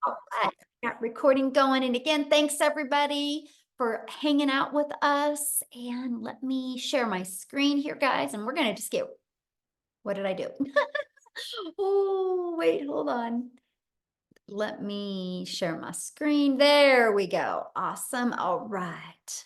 All right, got recording going. And again, thanks everybody for hanging out with us. And let me share my screen here, guys. And we're going to just get, what did I do? Oh, wait, hold on. Let me share my screen. There we go. Awesome. All right.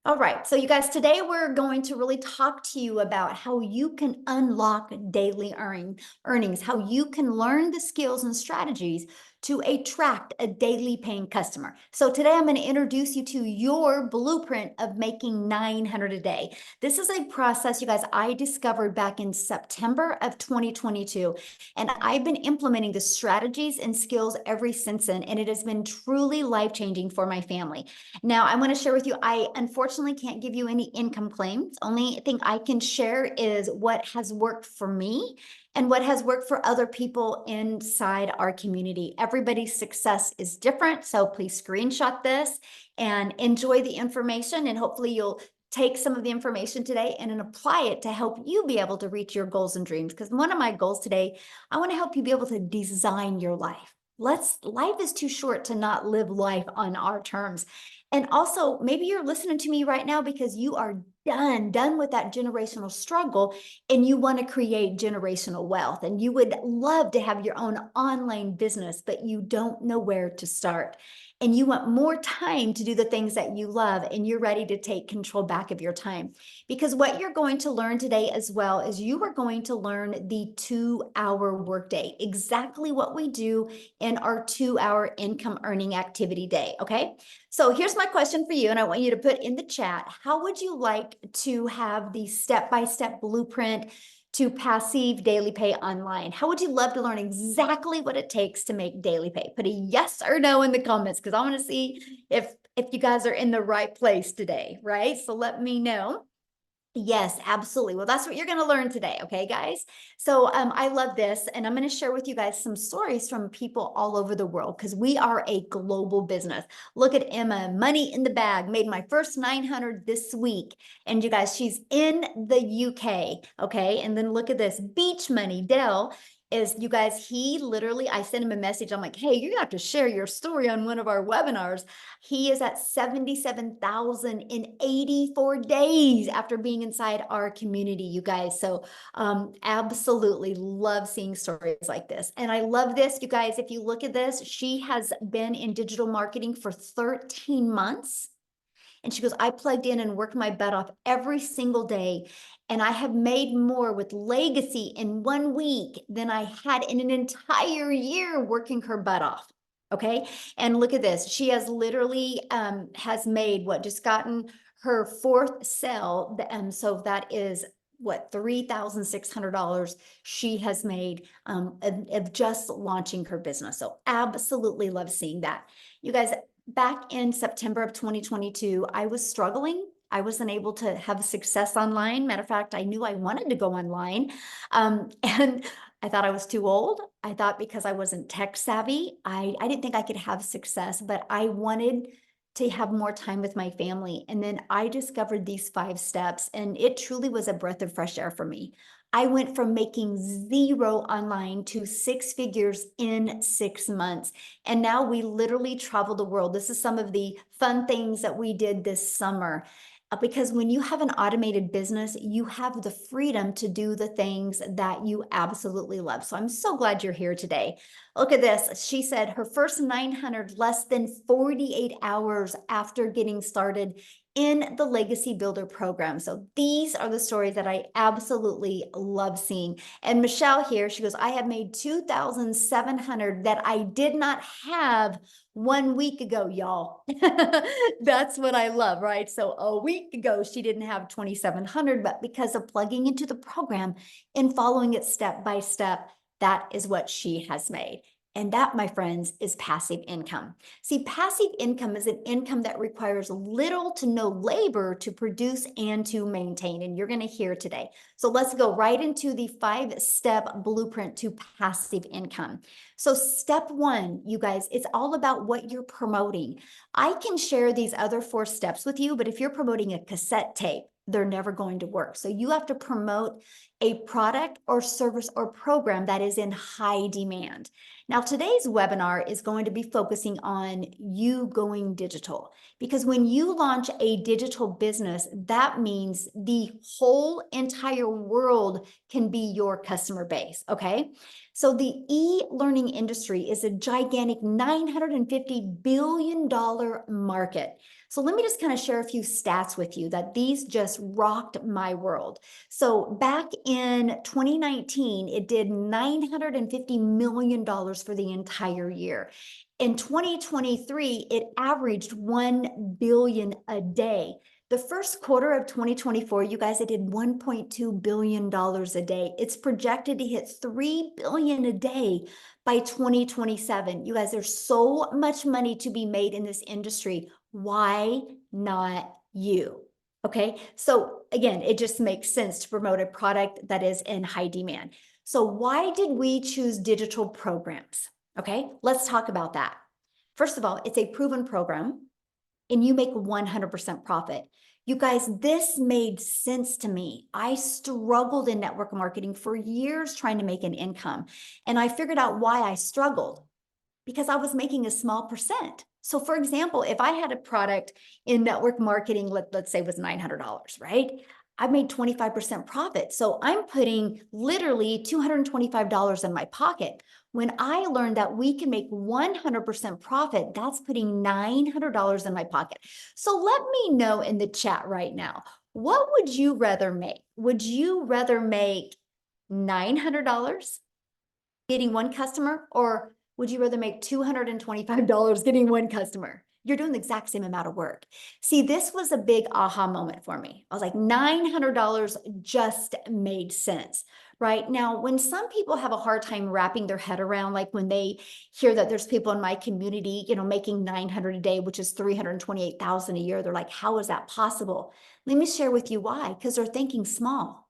All right, so you guys, today we're going to really talk to you about how you can unlock daily earnings, how you can learn the skills and strategies to attract a daily paying customer. So today I'm going to introduce you to your blueprint of making 900 a day. This is a process, you guys, I discovered back in September of 2022, and I've been implementing the strategies and skills ever since then, and it has been truly life-changing for my family. Now, I want to share with you, I unfortunately can't give you any income claims. Only thing I can share is what has worked for me and what has worked for other people inside our community. Everybody's success is different, so please screenshot this and enjoy the information, and hopefully you'll take some of the information today and then apply it to help you be able to reach your goals and dreams. Because one of my goals today, I want to help you be able to design your life. Life is too short to not live life on our terms. And also, maybe you're listening to me right now because you are done with that generational struggle and you want to create generational wealth and you would love to have your own online business, but you don't know where to start. And you want more time to do the things that you love and you're ready to take control back of your time. Because what you're going to learn today as well is you are going to learn the 2-hour workday, exactly what we do in our 2-hour income earning activity day. Okay. So here's my question for you, and I want you to put in the chat, how would you like to have the step-by-step blueprint to passive daily pay online? How would you love to learn exactly what it takes to make daily pay? Put a yes or no in the comments because I want to see if you guys are in the right place today, right? So let me know. Yes, absolutely. Well, that's what you're going to learn today. Okay, guys. So I love this. And I'm going to share with you guys some stories from people all over the world because we are a global business. Look at Emma, money in the bag, made my first 900 this week. And you guys, she's in the UK. Okay. And then look at this beach money. Dell is, you guys, he literally, I sent him a message. I'm like, hey, you're gonna have to share your story on one of our webinars. He is at 77,000 in 84 days after being inside our community, you guys. So absolutely love seeing stories like this. And I love this, you guys. If you look at this, she has been in digital marketing for 13 months. And she goes, I plugged in and worked my butt off every single day. And I have made more with legacy in 1 week than I had in an entire year working her butt off. Okay. And look at this. She has literally has made what, just gotten her fourth sale. So that is what, $3,600 she has made of just launching her business. So absolutely love seeing that. You guys, back in September of 2022, I was struggling. I wasn't able to have success online. Matter of fact, I knew I wanted to go online. And I thought I was too old. I thought because I wasn't tech savvy, I didn't think I could have success, but I wanted to have more time with my family. And then I discovered these 5 steps, and it truly was a breath of fresh air for me. I went from making 0 online to 6 figures in 6 months. And now we literally travel the world. This is some of the fun things that we did this summer. Because when you have an automated business, you have the freedom to do the things that you absolutely love. So I'm so glad you're here today. Look at this. She said her first 900 less than 48 hours after getting started in the Legacy Builder program. So these are the stories that I absolutely love seeing. And Michelle here, she goes, I have made 2,700 that I did not have 1 week ago, y'all. That's what I love, right? So a week ago, she didn't have 2,700, but because of plugging into the program and following it step by step, that is what she has made. And that, my friends, is passive income. See, passive income is an income that requires little to no labor to produce and to maintain. And you're going to hear today. So let's go right into the 5-step blueprint to passive income. So step 1, you guys, it's all about what you're promoting. I can share these other 4 steps with you, but if you're promoting a cassette tape, they're never going to work. So you have to promote a product or service or program that is in high demand. Now, today's webinar is going to be focusing on you going digital, because when you launch a digital business, that means the whole entire world can be your customer base, okay? So the e-learning industry is a gigantic $950 billion market. So let me just kind of share a few stats with you that these just rocked my world. So back in 2019, it did $950 million for the entire year. In 2023, it averaged 1 billion a day. The first quarter of 2024, you guys, it did $1.2 billion a day. It's projected to hit 3 billion a day by 2027. You guys, there's so much money to be made in this industry. Why not you? Okay, so again, it just makes sense to promote a product that is in high demand. So why did we choose digital programs? Okay, let's talk about that. First of all, it's a proven program and you make 100% profit. You guys, this made sense to me. I struggled in network marketing for years trying to make an income. And I figured out why I struggled, because I was making a small percent. So for example, if I had a product in network marketing, let's say was $900, right? I made 25% profit. So I'm putting literally $225 in my pocket. When I learned that we can make 100% profit, that's putting $900 in my pocket. So let me know in the chat right now, what would you rather make? Would you rather make $900 getting one customer, or would you rather make $225 getting one customer? You're doing the exact same amount of work. See, this was a big aha moment for me. I was like, $900 just made sense, right? Now, when some people have a hard time wrapping their head around, like when they hear that there's people in my community, making 900 a day, which is 328,000 a year, they're like, how is that possible? Let me share with you why, because they're thinking small.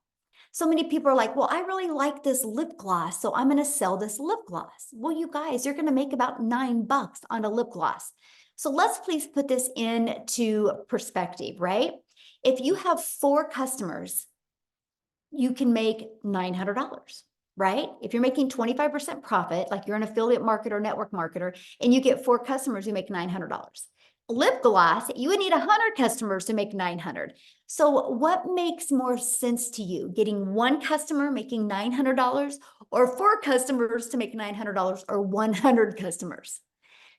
So many people are like, well, I really like this lip gloss, so I'm going to sell this lip gloss. Well, you guys, you're going to make about $9 on a lip gloss. So let's please put this into perspective, right? If you have 4 customers, you can make $900, right? If you're making 25% profit, like you're an affiliate marketer, network marketer, and you get 4 customers, you make $900. Lip gloss, you would need 100 customers to make 900. So what makes more sense to you? Getting 1 customer making $900, or 4 customers to make $900, or 100 customers?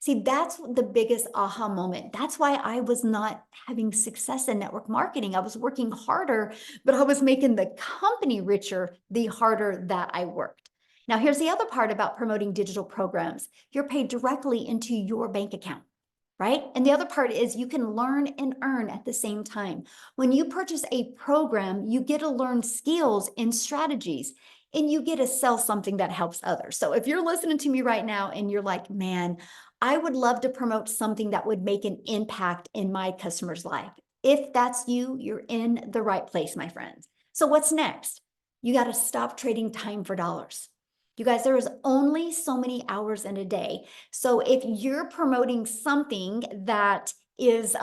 See, that's the biggest aha moment. That's why I was not having success in network marketing. I was working harder, but I was making the company richer the harder that I worked. Now, here's the other part about promoting digital programs. You're paid directly into your bank account, right? And the other part is you can learn and earn at the same time. When you purchase a program, you get to learn skills and strategies, and you get to sell something that helps others. So if you're listening to me right now and you're like, man, I would love to promote something that would make an impact in my customer's life. If that's you, you're in the right place, my friends. So what's next? You got to stop trading time for dollars. You guys, there is only so many hours in a day. So if you're promoting something that is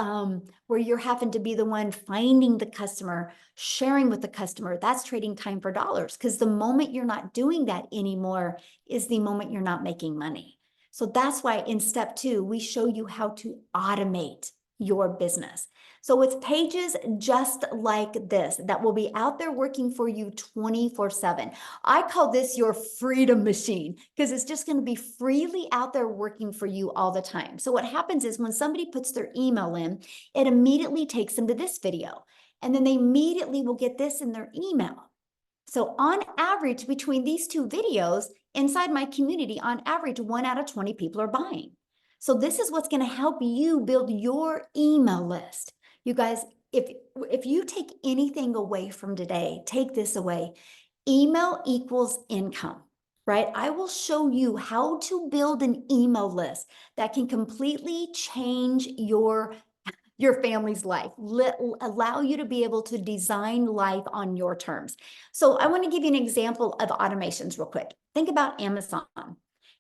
where you're having to be the one finding the customer, sharing with the customer, that's trading time for dollars, because the moment you're not doing that anymore is the moment you're not making money. So that's why in step 2, we show you how to automate your business. So it's pages just like this that will be out there working for you 24/7. I call this your freedom machine, because it's just going to be freely out there working for you all the time. So what happens is when somebody puts their email in, it immediately takes them to this video, and then they immediately will get this in their email. So on average, between these 2 videos inside my community, on average, 1 out of 20 people are buying. So this is what's going to help you build your email list. You guys, if you take anything away from today, take this away. Email equals income, right? I will show you how to build an email list that can completely change your family's life, allow you to be able to design life on your terms. So I want to give you an example of automations real quick. Think about Amazon.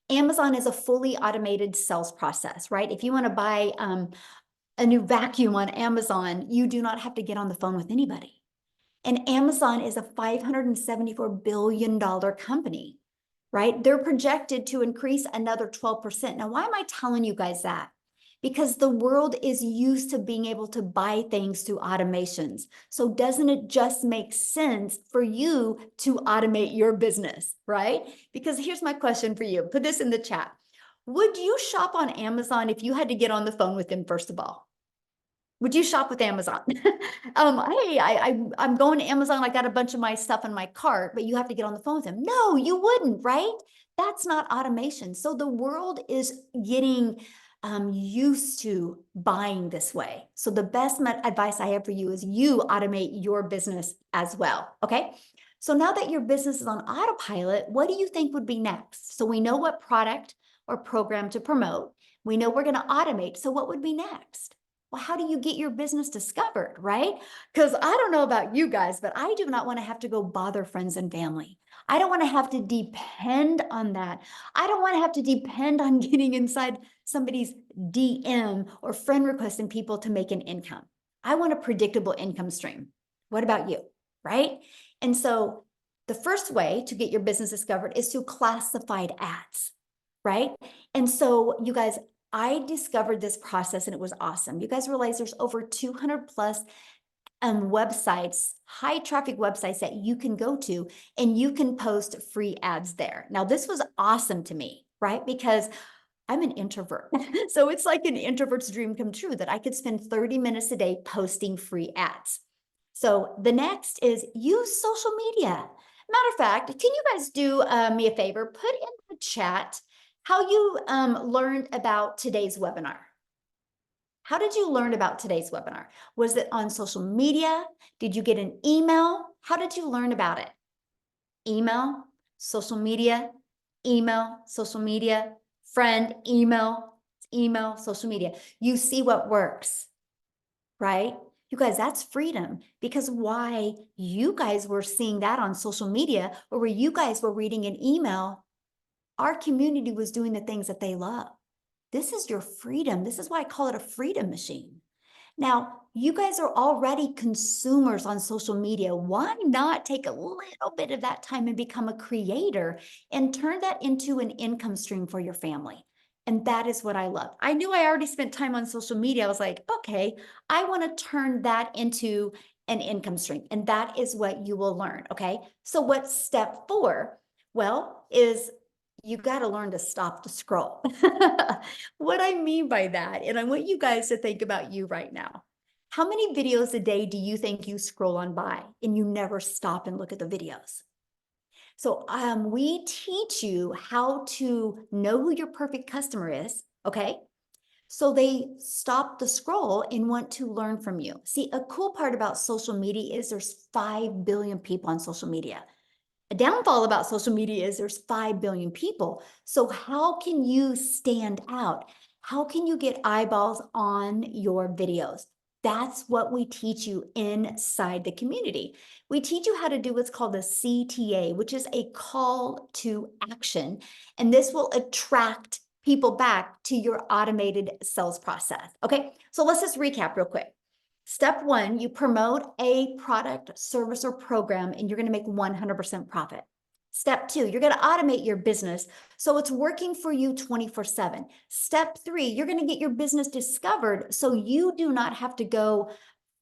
Amazon is a fully automated sales process, right? If you want to buy a new vacuum on Amazon, you do not have to get on the phone with anybody. And Amazon is a $574 billion company, right? They're projected to increase another 12%. Now, why am I telling you guys that? Because the world is used to being able to buy things through automations. So doesn't it just make sense for you to automate your business, right? Because here's my question for you. Put this in the chat. Would you shop on Amazon if you had to get on the phone with them, first of all? Would you shop with Amazon? Hey, I'm going to Amazon. I got a bunch of my stuff in my cart, but you have to get on the phone with them. No, you wouldn't, right? That's not automation. So the world is getting used to buying this way. So the best advice I have for you is you automate your business as well. Okay. So now that your business is on autopilot, what do you think would be next? So we know what product or program to promote. We know we're going to automate. So what would be next? Well, how do you get your business discovered, right? Because I don't know about you guys, but I do not want to have to go bother friends and family. I don't want to have to depend on that. I don't want to have to depend on getting inside somebody's DM or friend requesting people to make an income. I want a predictable income stream. What about you, right? And so the first way to get your business discovered is through classified ads, right? And so you guys, I discovered this process and it was awesome. You guys realize there's over 200 plus websites, high traffic websites that you can go to and you can post free ads there. Now, this was awesome to me, right? Because I'm an introvert. So it's like an introvert's dream come true that I could spend 30 minutes a day posting free ads. So the next is use social media. Matter of fact, can you guys do me a favor? Put in the chat how you learned about today's webinar. How did you learn about today's webinar? Was it on social media? Did you get an email? How did you learn about it? Email, social media, friend, email, social media. You see what works, right? You guys, that's freedom, because why you guys were seeing that on social media or where you guys were reading an email, our community was doing the things that they love. This is your freedom. This is why I call it a freedom machine. Now, you guys are already consumers on social media. Why not take a little bit of that time and become a creator and turn that into an income stream for your family? And that is what I love. I knew I already spent time on social media. I was like, okay, I want to turn that into an income stream. And that is what you will learn. Okay. So what's step 4? Well, is you got to learn to stop the scroll. What I mean by that, and I want you guys to think about you right now. How many videos a day do you think you scroll on by and you never stop and look at the videos? So we teach you how to know who your perfect customer is, okay? So they stop the scroll and want to learn from you. See, a cool part about social media is there's 5 billion people on social media. A downfall about social media is there's 5 billion people. So how can you stand out? How can you get eyeballs on your videos? That's what we teach you inside the community. We teach you how to do what's called a CTA, which is a call to action. And this will attract people back to your automated sales process. Okay, so let's just recap real quick. Step 1, you promote a product, service, or program, and you're going to make 100% profit. Step 2, you're going to automate your business so it's working for you 24/7. Step 3, you're going to get your business discovered so you do not have to go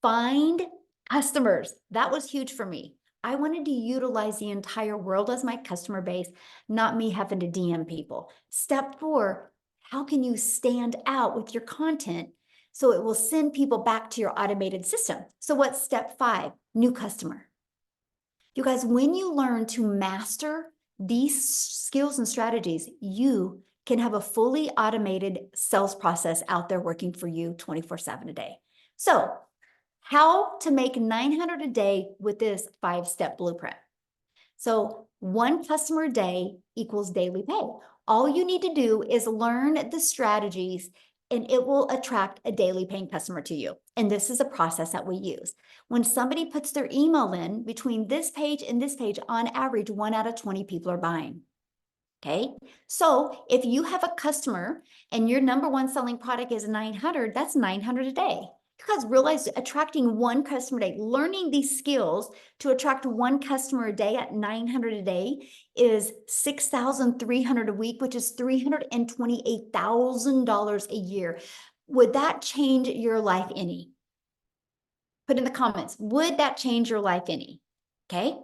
find customers. That was huge for me. I wanted to utilize the entire world as my customer base, not me having to DM people. Step 4, how can you stand out with your content so it will send people back to your automated system? So what's step 5? New customer. You guys, when you learn to master these skills and strategies, you can have a fully automated sales process out there working for you 24/7 a day. So how to make 900 a day with this 5-step blueprint. So 1 customer a day equals daily pay. All you need to do is learn the strategies and it will attract a daily paying customer to you. And this is a process that we use. When somebody puts their email in between this page and this page, on average, 1 out of 20 people are buying. Okay, so if you have a customer and your number 1 selling product is 900, that's 900 a day. You guys realize attracting one customer a day, learning these skills to attract one customer a day at 900 a day is 6,300 a week, which is $328,000 a year. Would that change your life any? Put in the comments, would that change your life any? Okay.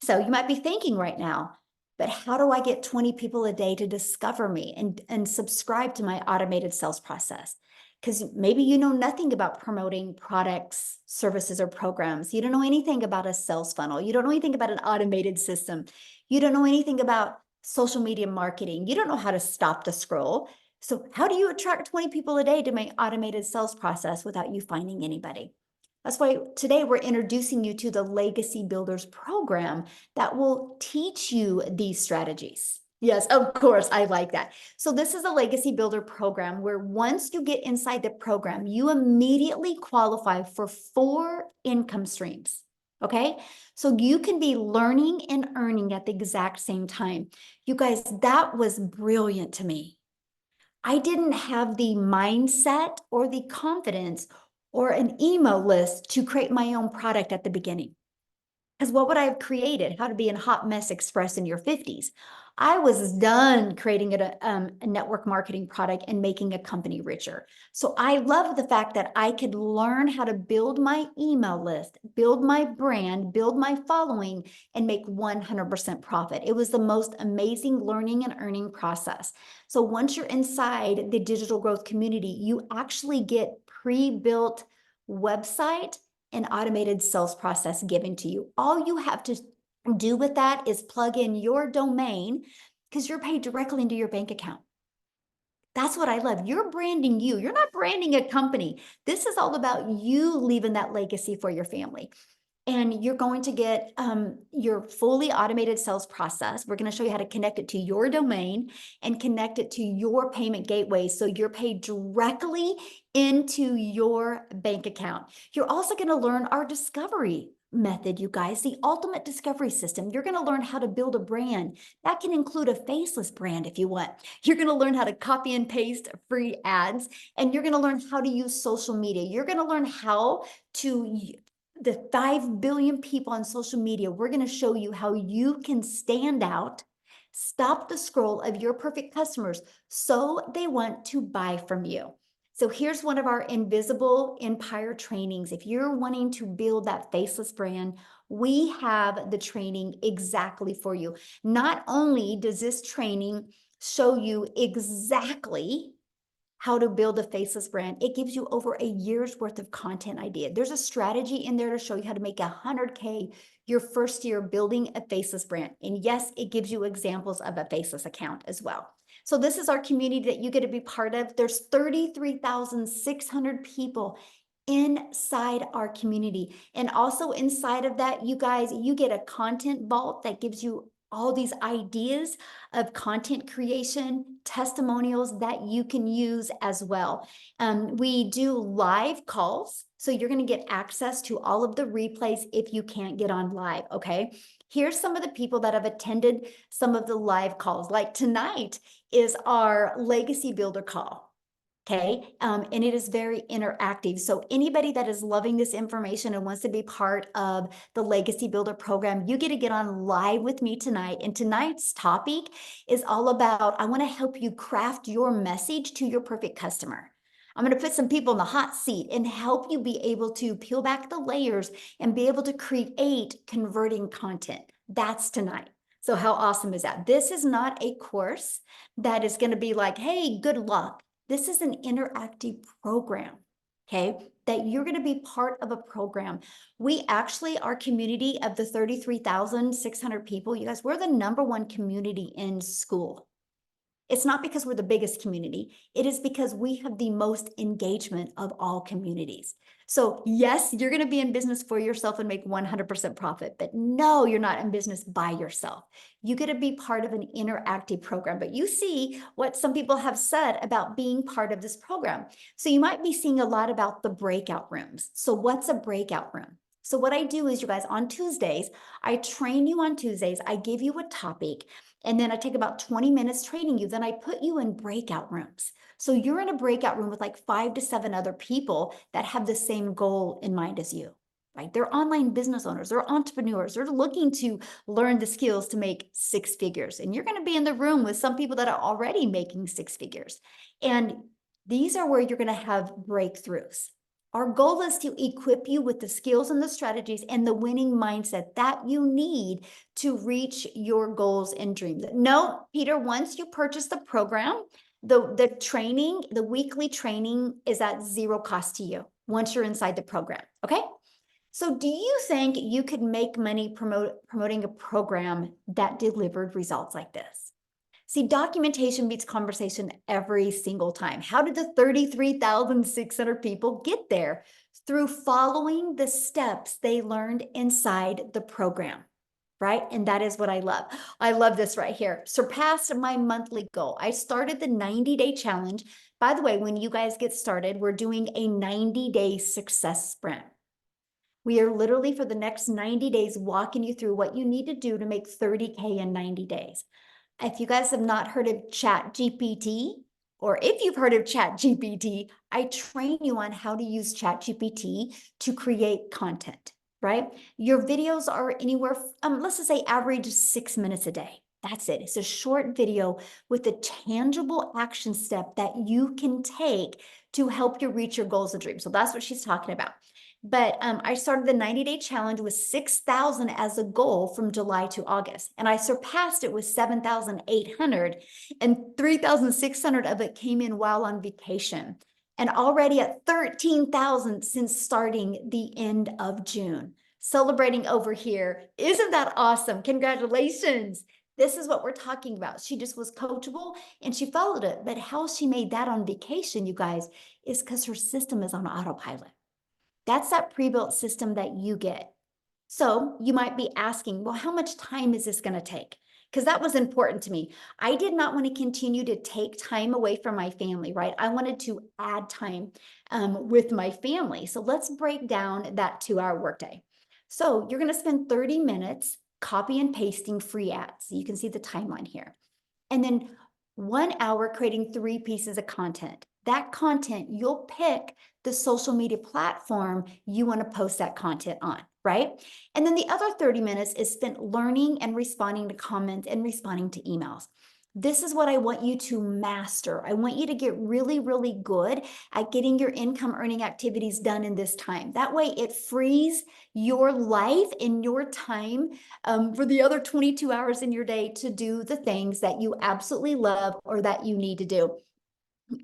So you might be thinking right now, but how do I get 20 people a day to discover me and subscribe to my automated sales process? Because maybe you know nothing about promoting products, services, or programs. You don't know anything about a sales funnel. You don't know anything about an automated system. You don't know anything about social media marketing. You don't know how to stop the scroll. So how do you attract 20 people a day to my automated sales process without you finding anybody? That's why today we're introducing you to the Legacy Builders program that will teach you these strategies. Yes, of course, I like that. So this is a Legacy Builder program where once you get inside the program, you immediately qualify for 4 income streams. Okay, so you can be learning and earning at the exact same time. You guys, that was brilliant to me. I didn't have the mindset or the confidence or an email list to create my own product at the beginning. Because what would I have created? How to be a hot mess express in your 50s. I was done creating a network marketing product and making a company richer. So I love the fact that I could learn how to build my email list, build my brand, build my following, and make 100% profit. It was the most amazing learning and earning process. So once you're inside the digital growth community, you actually get pre-built website and automated sales process given to you. All you have to do with that is plug in your domain because you're paid directly into your bank account. That's what I love. You're branding you. You're not branding a company. This is all about you leaving that legacy for your family. And you're going to get your fully automated sales process. We're going to show you how to connect it to your domain and connect it to your payment gateway so you're paid directly into your bank account. You're also going to learn our discovery method, you guys, the ultimate discovery system. You're going to learn how to build a brand. That can include a faceless brand if you want. You're going to learn how to copy and paste free ads, and you're going to learn how to use social media. You're going to learn how to the 5 billion people on social media. We're going to show you how you can stand out, stop the scroll of your perfect customers so they want to buy from you. So here's one of our invisible empire trainings. If you're wanting to build that faceless brand, we have the training exactly for you. Not only does this training show you exactly how to build a faceless brand, it gives you over a year's worth of content idea. There's a strategy in there to show you how to make 100K your first year building a faceless brand. And yes, it gives you examples of a faceless account as well. So this is our community that you get to be part of. There's 33,600 people inside our community. And also inside of that, you guys, you get a content vault that gives you all these ideas of content creation, testimonials that you can use as well. We do live calls, so you're going to get access to all of the replays if you can't get on live, okay? Here's some of the people that have attended some of the live calls. Like tonight is our Legacy Builder call. Okay, and it is very interactive. So anybody that is loving this information and wants to be part of the Legacy Builder program, you get to get on live with me tonight. And tonight's topic is all about, I want to help you craft your message to your perfect customer. I'm going to put some people in the hot seat and help you be able to peel back the layers and be able to create converting content. That's tonight. So how awesome is that? This is not a course that is going to be like, hey, good luck. This is an interactive program, okay, that you're going to be part of a program. We actually, our community of the 33,600 people, you guys, we're the #1 community in school. It's not because we're the biggest community. It is because we have the most engagement of all communities. So yes, you're going to be in business for yourself and make 100% profit, but no, you're not in business by yourself. You get to be part of an interactive program, but you see what some people have said about being part of this program. So you might be seeing a lot about the breakout rooms. So what's a breakout room? So what I do is, you guys, on Tuesdays, I train you on Tuesdays. I give you a topic. And then I take about 20 minutes training you. Then I put you in breakout rooms. So you're in a breakout room with like 5 to 7 other people that have the same goal in mind as you, right? They're online business owners, they're entrepreneurs, they're looking to learn the skills to make 6 figures. And you're going to be in the room with some people that are already making 6 figures. And these are where you're going to have breakthroughs. Our goal is to equip you with the skills and the strategies and the winning mindset that you need to reach your goals and dreams. No, Peter, once you purchase the program, the training, the weekly training is at zero cost to you once you're inside the program, okay? So do you think you could make money promoting a program that delivered results like this? See, documentation beats conversation every single time. How did the 33,600 people get there? Through following the steps they learned inside the program, right? And that is what I love. I love this right here. Surpassed my monthly goal. I started the 90-day challenge. By the way, when you guys get started, we're doing a 90-day success sprint. We are literally for the next 90 days walking you through what you need to do to make 30K in 90 days. If you guys have not heard of Chat GPT, or if you've heard of Chat GPT, I train you on how to use Chat GPT to create content, right? Your videos are anywhere, let's just say average 6 minutes a day. That's it. It's a short video with a tangible action step that you can take to help you reach your goals and dreams. So that's what she's talking about. But I started the 90-day challenge with 6,000 as a goal from July to August. And I surpassed it with 7,800, and 3,600 of it came in while on vacation. And already at 13,000 since starting the end of June. Celebrating over here. Isn't that awesome? Congratulations. This is what we're talking about. She just was coachable and she followed it. But how she made that on vacation, you guys, is because her system is on autopilot. That's that pre-built system that you get. So you might be asking, well, how much time is this going to take? Because that was important to me. I did not want to continue to take time away from my family, right? I wanted to add time with my family. So let's break down that 2-hour workday. So you're going to spend 30 minutes copy and pasting free ads. So you can see the timeline here. And then 1 hour creating 3 pieces of content. That content, you'll pick the social media platform you want to post that content on, right? And then the other 30 minutes is spent learning and responding to comments and responding to emails. This is what I want you to master. I want you to get really, really good at getting your income earning activities done in this time. That way it frees your life and your time for the other 22 hours in your day to do the things that you absolutely love or that you need to do.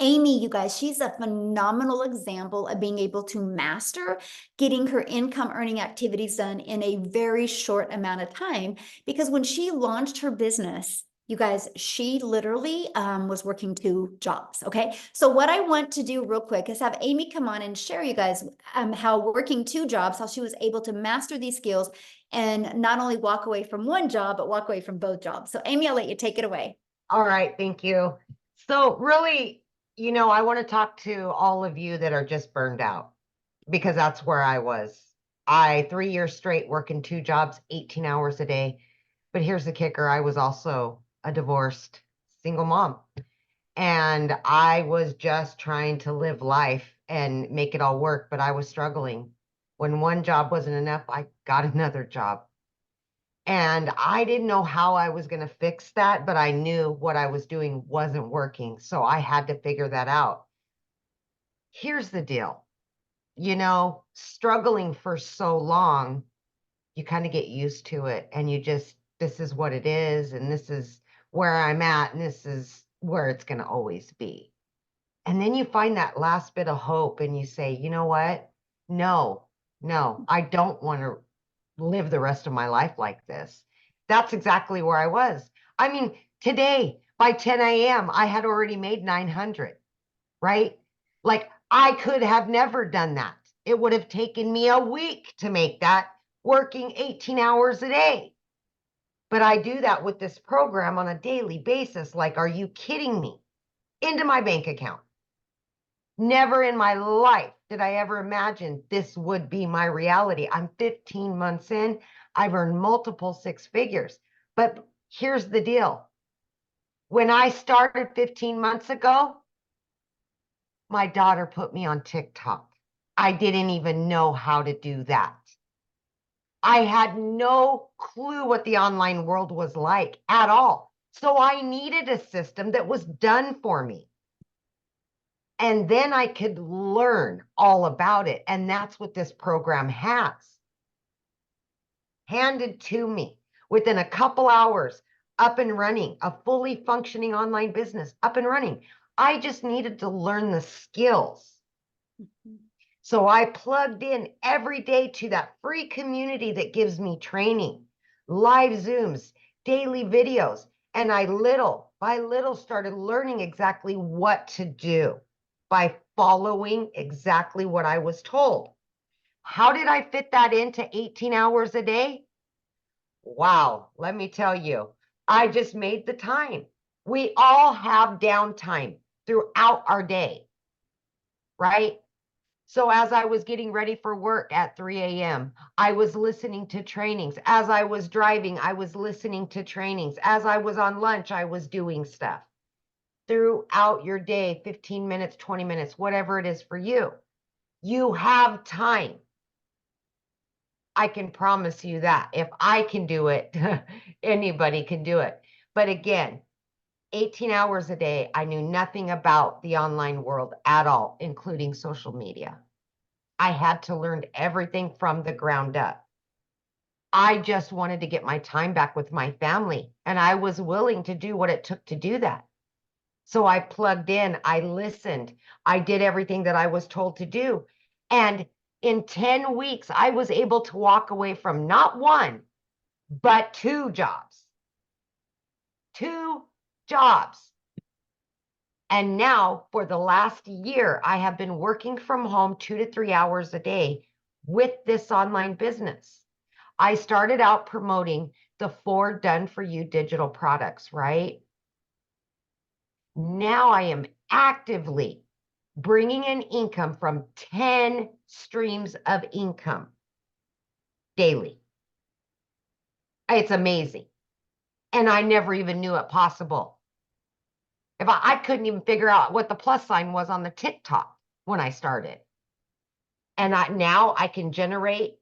Amy, you guys, she's a phenomenal example of being able to master getting her income earning activities done in a very short amount of time. Because when she launched her business, you guys, she literally was working 2 jobs. Okay. So what I want to do real quick is have Amy come on and share you guys how working 2 jobs, how she was able to master these skills and not only walk away from 1 job, but walk away from both jobs. So Amy, I'll let you take it away. All right. Thank you. So really, I want to talk to all of you that are just burned out because that's where I was. 3 years straight working 2 jobs, 18 hours a day. But here's the kicker. I was also a divorced single mom. And I was just trying to live life and make it all work, but I was struggling. When 1 job wasn't enough, I got another job. And I didn't know how I was going to fix that, but I knew what I was doing wasn't working. So I had to figure that out. Here's the deal. Struggling for so long, you kind of get used to it and this is what it is. And this is where I'm at. And this is where it's going to always be. And then you find that last bit of hope and you say, you know what? No, I don't want to live the rest of my life like this. That's exactly where I was. I mean, today by 10 a.m., I had already made 900, right? Like I could have never done that. It would have taken me a week to make that working 18 hours a day. But I do that with this program on a daily basis. Like, are you kidding me? Into my bank account. Never in my life did I ever imagine this would be my reality. I'm 15 months in. I've earned multiple 6 figures. But here's the deal. When I started 15 months ago, my daughter put me on TikTok. I didn't even know how to do that. I had no clue what the online world was like at all. So I needed a system that was done for me. And then I could learn all about it. And that's what this program has. Handed to me within a couple hours, up and running, a fully functioning online business, up and running. I just needed to learn the skills. So I plugged in every day to that free community that gives me training, live Zooms, daily videos. And I little by little started learning exactly what to do by following exactly what I was told. How did I fit that into 18 hours a day? Wow, let me tell you, I just made the time. We all have downtime throughout our day, right? So as I was getting ready for work at 3 a.m., I was listening to trainings. As I was driving, I was listening to trainings. As I was on lunch, I was doing stuff. Throughout your day, 15 minutes, 20 minutes, whatever it is for you, you have time. I can promise you that if I can do it, anybody can do it. But again, 18 hours a day, I knew nothing about the online world at all, including social media. I had to learn everything from the ground up. I just wanted to get my time back with my family, and I was willing to do what it took to do that. So I plugged in, I listened, I did everything that I was told to do. And in 10 weeks, I was able to walk away from not one, but two jobs. Two jobs. And now for the last year, I have been working from home 2 to 3 hours a day with this online business. I started out promoting the 4 done for you digital products, right? Now I am actively bringing in income from 10 streams of income daily. It's amazing. And I never even knew it possible. If I couldn't even figure out what the plus sign was on the TikTok when I started. And now I can generate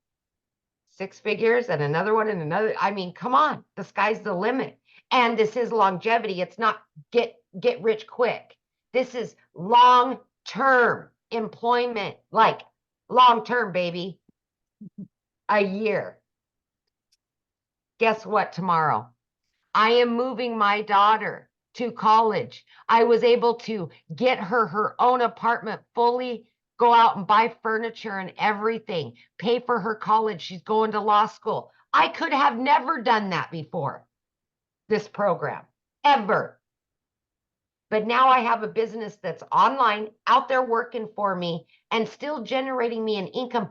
6 figures and another one and another. I mean, come on, the sky's the limit. And this is longevity. It's not get rich quick. This is long-term employment, like long-term, baby. A year. Guess what tomorrow? I am moving my daughter to college. I was able to get her own apartment, fully go out and buy furniture and everything, pay for her college. She's going to law school. I could have never done that before this program, ever. But now I have a business that's online, out there working for me and still generating me an income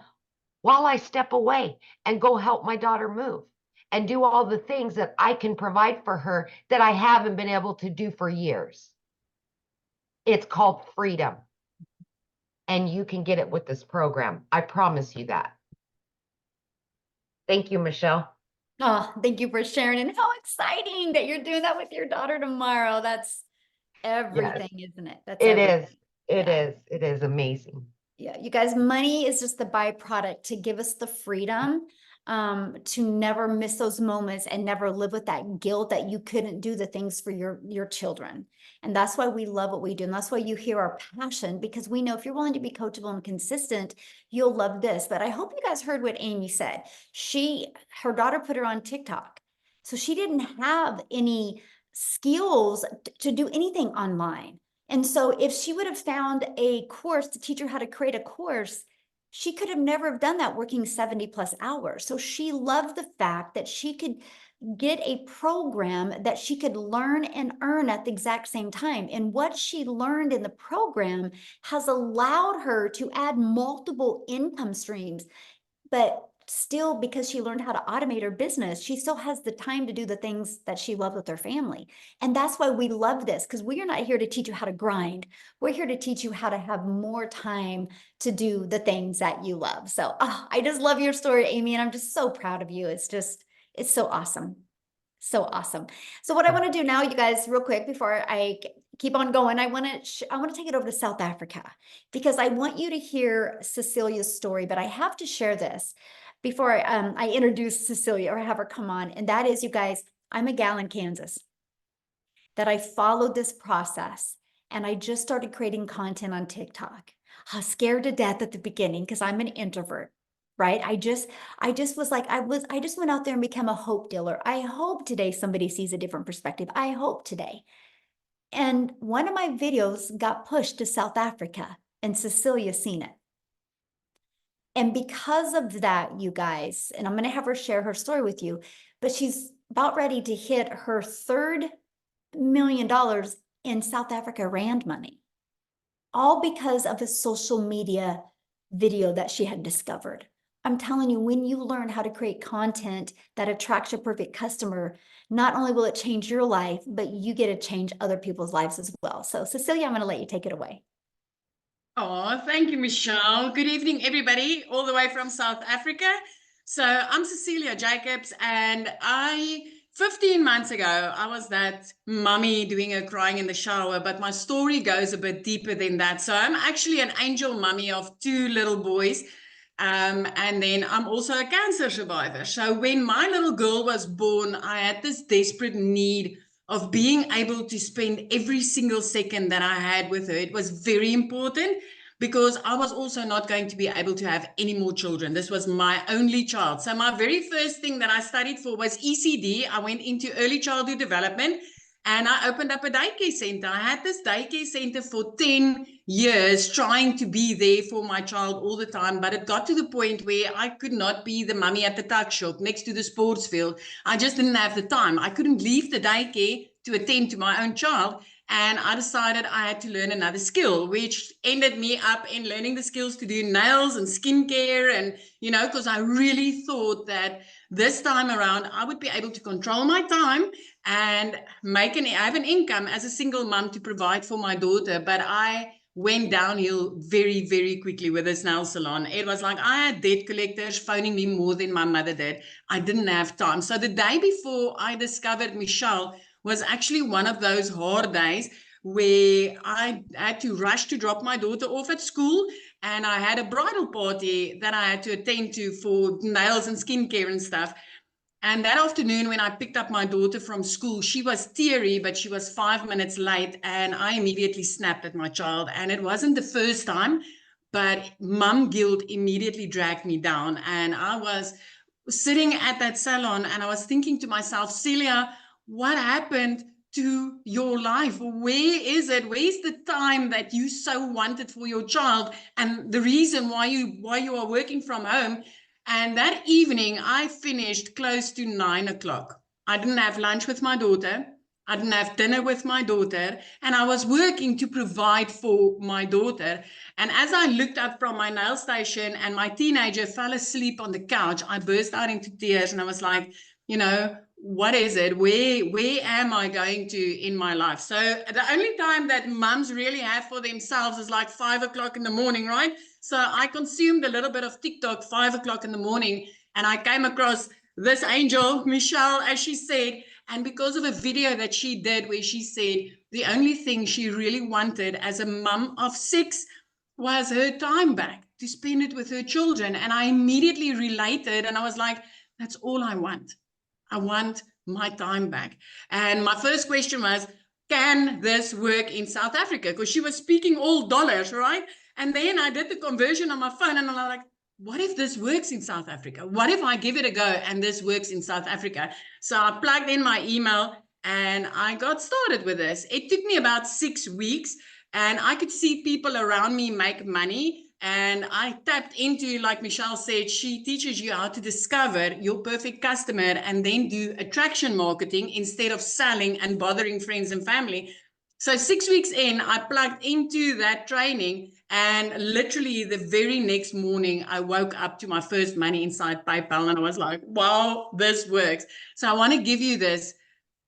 while I step away and go help my daughter move and do all the things that I can provide for her that I haven't been able to do for years. It's called freedom. And you can get it with this program. I promise you that. Thank you, Michelle. Oh, thank you for sharing. And how exciting that you're doing that with your daughter tomorrow. That's everything, isn't it? That's It everything. is. It Yeah. is. It is amazing. Yeah, you guys, money is just the byproduct to give us the freedom to never miss those moments and never live with that guilt that you couldn't do the things for your children. And that's why we love what we do. And that's why you hear our passion, because we know if you're willing to be coachable and consistent, you'll love this. But I hope you guys heard what Amy said. Her daughter put her on TikTok. So she didn't have any skills to do anything online. And so if she would have found a course to teach her how to create a course, she could have never have done that working 70 plus hours. So she loved the fact that she could get a program that she could learn and earn at the exact same time. And what she learned in the program has allowed her to add multiple income streams. But still, because she learned how to automate her business, she still has the time to do the things that she loved with her family. And that's why we love this, because we are not here to teach you how to grind. We're here to teach you how to have more time to do the things that you love. So I just love your story, Amy, and I'm just so proud of you. It's so awesome. So awesome. So what I want to do now, you guys, real quick, before I keep on going, I want to take it over to South Africa, because I want you to hear Cecilia's story, but I have to share this before I introduce Cecilia or have her come on. And that is, you guys, I'm a gal in Kansas that I followed this process, and I just started creating content on TikTok. I was scared to death at the beginning because I'm an introvert, right? I just was like, I just went out there and became a hope dealer. I hope today somebody sees a different perspective. I hope today. And one of my videos got pushed to South Africa, and Cecilia seen it. And because of that, you guys, and I'm going to have her share her story with you, but she's about ready to hit her $3 million in South Africa Rand money, all because of a social media video that she had discovered. I'm telling you, when you learn how to create content that attracts your perfect customer, not only will it change your life, but you get to change other people's lives as well. So Cecilia, I'm going to let you take it away. Oh, thank you, Michelle. Good evening, everybody, all the way from South Africa. So I'm Cecilia Jacobs, and 15 months ago, I was that mummy doing her crying in the shower, but my story goes a bit deeper than that. So I'm actually an angel mummy of 2 little boys. And then I'm also a cancer survivor. So when my little girl was born, I had this desperate need of being able to spend every single second that I had with her. It was very important because I was also not going to be able to have any more children. This was my only child. So my very first thing that I studied for was ECD. I went into early childhood development, and I opened up a daycare center. I had this daycare center for 10 years, trying to be there for my child all the time. But it got to the point where I could not be the mummy at the tuck shop next to the sports field. I just didn't have the time. I couldn't leave the daycare to attend to my own child. And I decided I had to learn another skill, which ended me up in learning the skills to do nails and skincare. And, because I really thought that this time around, I would be able to control my time and have an income as a single mom to provide for my daughter. But I went downhill very, very quickly with this nail salon. It was like I had debt collectors phoning me more than my mother did. I didn't have time. So the day before I discovered Michelle was actually one of those hard days where I had to rush to drop my daughter off at school, and I had a bridal party that I had to attend to for nails and skincare and stuff. And that afternoon, when I picked up my daughter from school, she was teary, but she was 5 minutes late, and I immediately snapped at my child. And it wasn't the first time, but mum guilt immediately dragged me down. And I was sitting at that salon, and I was thinking to myself, Celia, what happened to your life? Where is it? Where's the time that you so wanted for your child, and the reason why you are working from home? And that evening, I finished close to 9 o'clock. I didn't have lunch with my daughter. I didn't have dinner with my daughter. And I was working to provide for my daughter. And as I looked up from my nail station and my teenager fell asleep on the couch, I burst out into tears. And I was like, what is it? Where am I going to in my life? So the only time that mums really have for themselves is like 5 o'clock in the morning, right? So I consumed a little bit of TikTok 5 o'clock in the morning, and I came across this angel, Michelle, as she said, and because of a video that she did where she said the only thing she really wanted as a mum of 6 was her time back to spend it with her children. And I immediately related, and I was like, that's all I want. I want my time back. And my first question was, can this work in South Africa? Because she was speaking all dollars, right? And then I did the conversion on my phone, and I'm like, what if this works in South Africa? What if I give it a go and this works in South Africa? So I plugged in my email and I got started with this. It took me about 6 weeks, and I could see people around me make money. And I tapped into, like Michelle said, she teaches you how to discover your perfect customer and then do attraction marketing instead of selling and bothering friends and family. So 6 weeks in, I plugged into that training, and literally the very next morning, I woke up to my first money inside PayPal, and I was like, wow, this works. So I want to give you this.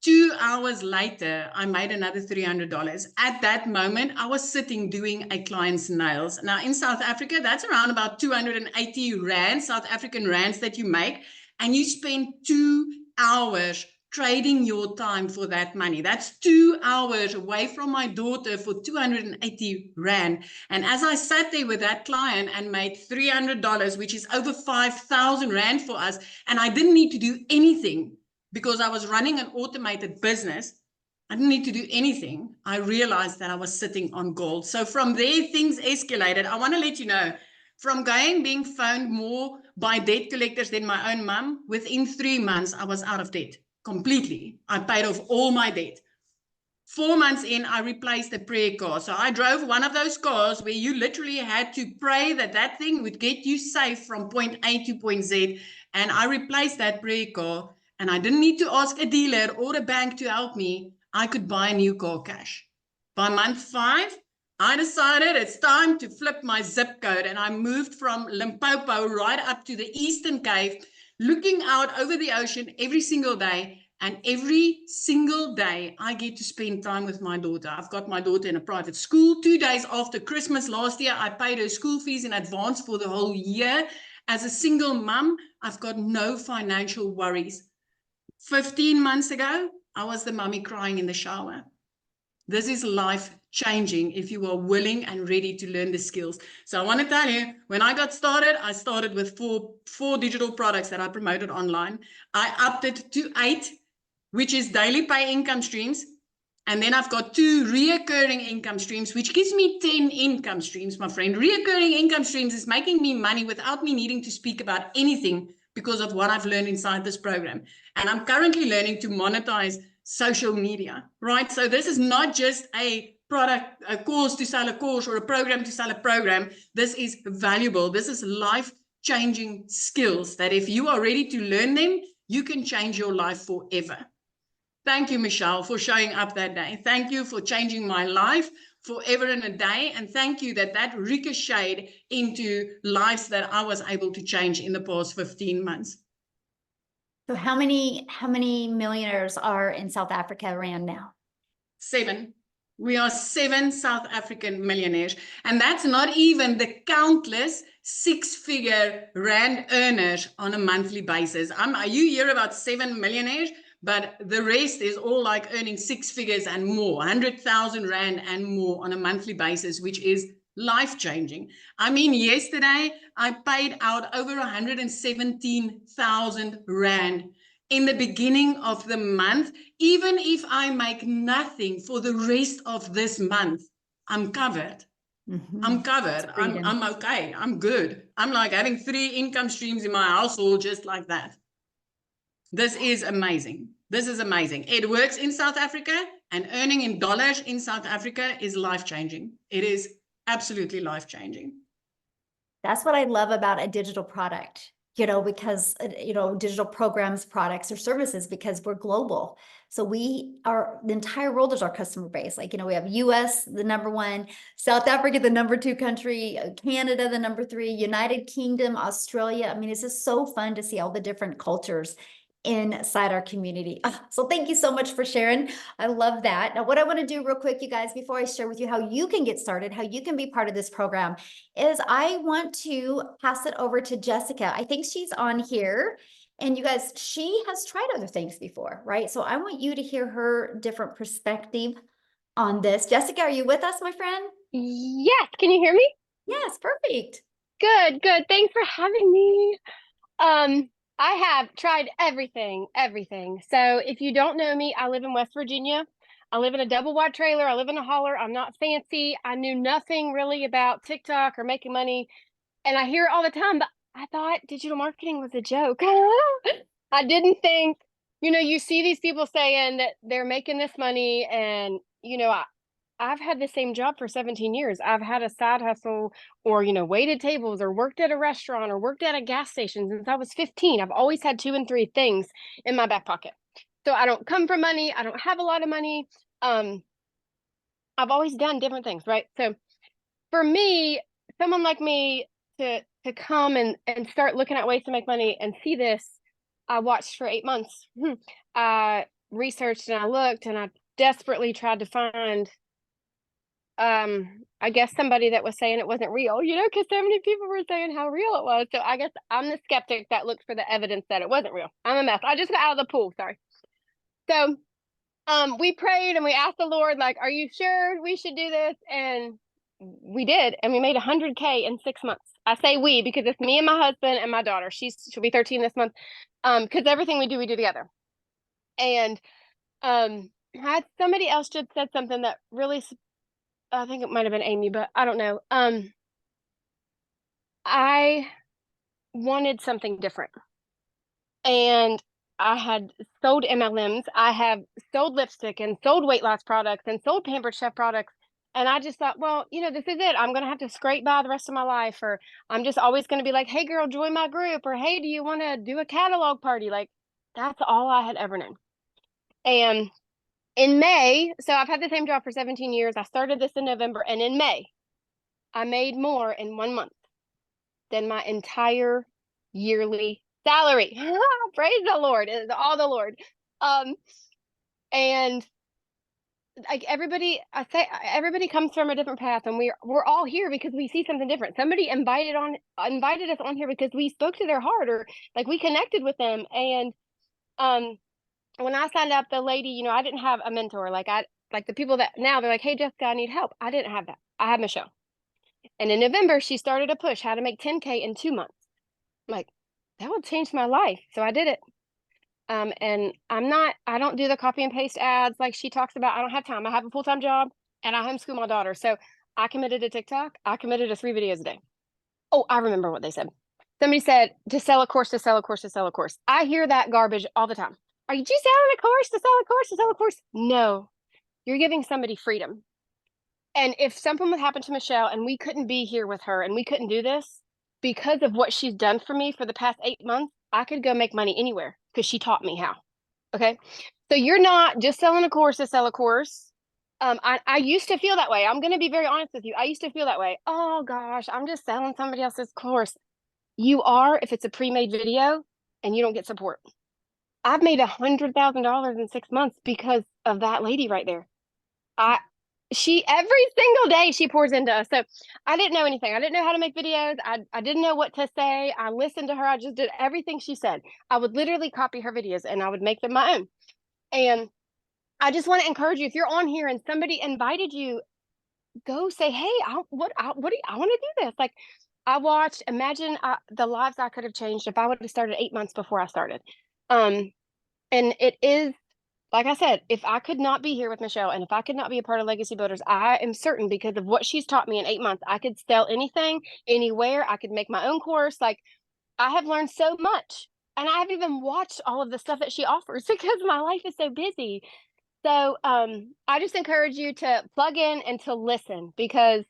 2 hours later, I made another $300. At that moment, I was sitting doing a client's nails. Now, in South Africa, that's around about 280 Rand, South African Rands that you make. And you spend 2 hours trading your time for that money. That's 2 hours away from my daughter for 280 Rand. And as I sat there with that client and made $300, which is over 5,000 Rand for us, and I didn't need to do anything because I was running an automated business. I didn't need to do anything. I realized that I was sitting on gold. So from there, things escalated. I want to let you know, from being phoned more by debt collectors than my own mum, within 3 months, I was out of debt completely. I paid off all my debt. 4 months in, I replaced a prayer car. So I drove one of those cars where you literally had to pray that that thing would get you safe from point A to point Z. And I replaced that prayer car, and I didn't need to ask a dealer or a bank to help me. I could buy a new car cash. By month 5, I decided it's time to flip my zip code, and I moved from Limpopo right up to the Eastern Cape, looking out over the ocean every single day. And every single day, I get to spend time with my daughter. I've got my daughter in a private school. 2 days after Christmas last year, I paid her school fees in advance for the whole year. As a single mum, I've got no financial worries. 15 months ago, I was the mummy crying in the shower. This is life changing if you are willing and ready to learn the skills. So I want to tell you, when I got started, I started with four digital products that I promoted online. I upped it to 8, which is daily pay income streams. And then I've got 2 reoccurring income streams, which gives me 10 income streams, my friend. Reoccurring income streams is making me money without me needing to speak about anything because of what I've learned inside this program. And I'm currently learning to monetize social media, right? So this is not just a product, a course to sell a course, or a program to sell a program. This is valuable. This is life-changing skills that if you are ready to learn them, you can change your life forever. Thank you, Michelle, for showing up that day. Thank you for changing my life forever and a day. And thank you that ricocheted into lives that I was able to change in the past 15 months. So how many millionaires are in South Africa Rand now? 7. We are 7 South African millionaires. And that's not even the countless 6-figure Rand earners on a monthly basis. You hear about 7 millionaires, but the rest is all like earning 6 figures and more, 100,000 Rand and more on a monthly basis, which is life-changing. I mean, yesterday I paid out over 117,000 Rand in the beginning of the month. Even if I make nothing for the rest of this month, I'm covered. I'm covered. I'm okay. I'm good. I'm like having 3 income streams in my household just like that. This is amazing. This is amazing. It works in South Africa, and earning in dollars in South Africa is life-changing. It is absolutely life-changing. That's what I love about a digital product, because, digital programs, products, or services, because we're global. So the entire world is our customer base. Like, we have US, the #1, South Africa, the #2 country, Canada, the #3, United Kingdom, Australia. I mean, it's just so fun to see all the different cultures inside our community. So thank you so much for sharing. I love that. Now, what I want to do real quick, you guys, before I share with you how you can get started, how you can be part of this program, is I want to pass it over to Jessica. I think she's on here. And you guys, she has tried other things before, right? So I want you to hear her different perspective on this. Jessica, are you with us, my friend? Yes. Can you hear me? Yes, perfect. Good. Thanks for having me. I have tried everything. So if you don't know me, I live in West Virginia. I live in a double wide trailer. I live in a holler. I'm not fancy. I knew nothing really about TikTok or making money. And I hear it all the time, but I thought digital marketing was a joke. I didn't think, you see these people saying that they're making this money, and, I've had the same job for 17 years. I've had a side hustle, or, waited tables, or worked at a restaurant, or worked at a gas station since I was 15. I've always had 2 and 3 things in my back pocket. So I don't come from money. I don't have a lot of money. I've always done different things, right? So for me, someone like me to come and start looking at ways to make money and see this, I watched for 8 months. I researched and I looked, and I desperately tried to find I guess somebody that was saying it wasn't real, because so many people were saying how real it was. So I guess I'm the skeptic that looked for the evidence that it wasn't real. I'm a mess. I just got out of the pool. Sorry. So we prayed and we asked the Lord, like, are you sure we should do this? And we did, and we made 100K in 6 months. I say we because it's me and my husband and my daughter. She'll be 13 this month. Because everything we do together. And had somebody else just said something that really, I think it might have been Amy, but I don't know. I wanted something different. And I had sold MLMs. I have sold lipstick and sold weight loss products and sold Pampered Chef products. And I just thought, well, this is it. I'm going to have to scrape by the rest of my life. Or I'm just always going to be like, hey, girl, join my group. Or hey, do you want to do a catalog party? Like, that's all I had ever known. And in May, so I've had the same job for 17 years. I started this in November. And in May, I made more in 1 month than my entire yearly salary. Praise the Lord. It is all the Lord. And like everybody comes from a different path, and we're all here because we see something different. Somebody invited us on here because we spoke to their heart, or like we connected with them. And when I signed up, the lady, I didn't have a mentor. Like the people that now they're like, hey Jessica, I need help. I didn't have that. I had Michelle. And in November, she started a push how to make 10K in 2 months. I'm like, that would change my life. So I did it. And I don't do the copy and paste ads like she talks about. I don't have time. I have a full-time job and I homeschool my daughter. So I committed to TikTok. I committed to 3 videos a day. Oh, I remember what they said. Somebody said to sell a course, to sell a course, to sell a course. I hear that garbage all the time. Are you just selling a course to sell a course, to sell a course? No, you're giving somebody freedom. And if something would happen to Michelle and we couldn't be here with her and we couldn't do this, because of what she's done for me for the past 8 months, I could go make money anywhere because she taught me how. Okay. So you're not just selling a course to sell a course. I used to feel that way. I'm going to be very honest with you. I used to feel that way. Oh gosh, I'm just selling somebody else's course. You are, if it's a pre-made video and you don't get support. I've made $100,000 in 6 months because of that lady right there. She every single day she pours into us. So I didn't know anything. I didn't know how to make videos. I didn't know what to say. I listened to her. I just did everything she said. I would literally copy her videos and I would make them my own. And I just want to encourage you, if you're on here and somebody invited you, go say, hey, I want to do this. Like I watched, imagine the lives I could have changed if I would have started 8 months before I started. And it is, like I said, if I could not be here with Michelle and if I could not be a part of Legacy Builders, I am certain because of what she's taught me in 8 months, I could sell anything, anywhere. I could make my own course. Like I have learned so much, and I haven't even watched all of the stuff that she offers because my life is so busy. So I just encourage you to plug in and to listen because,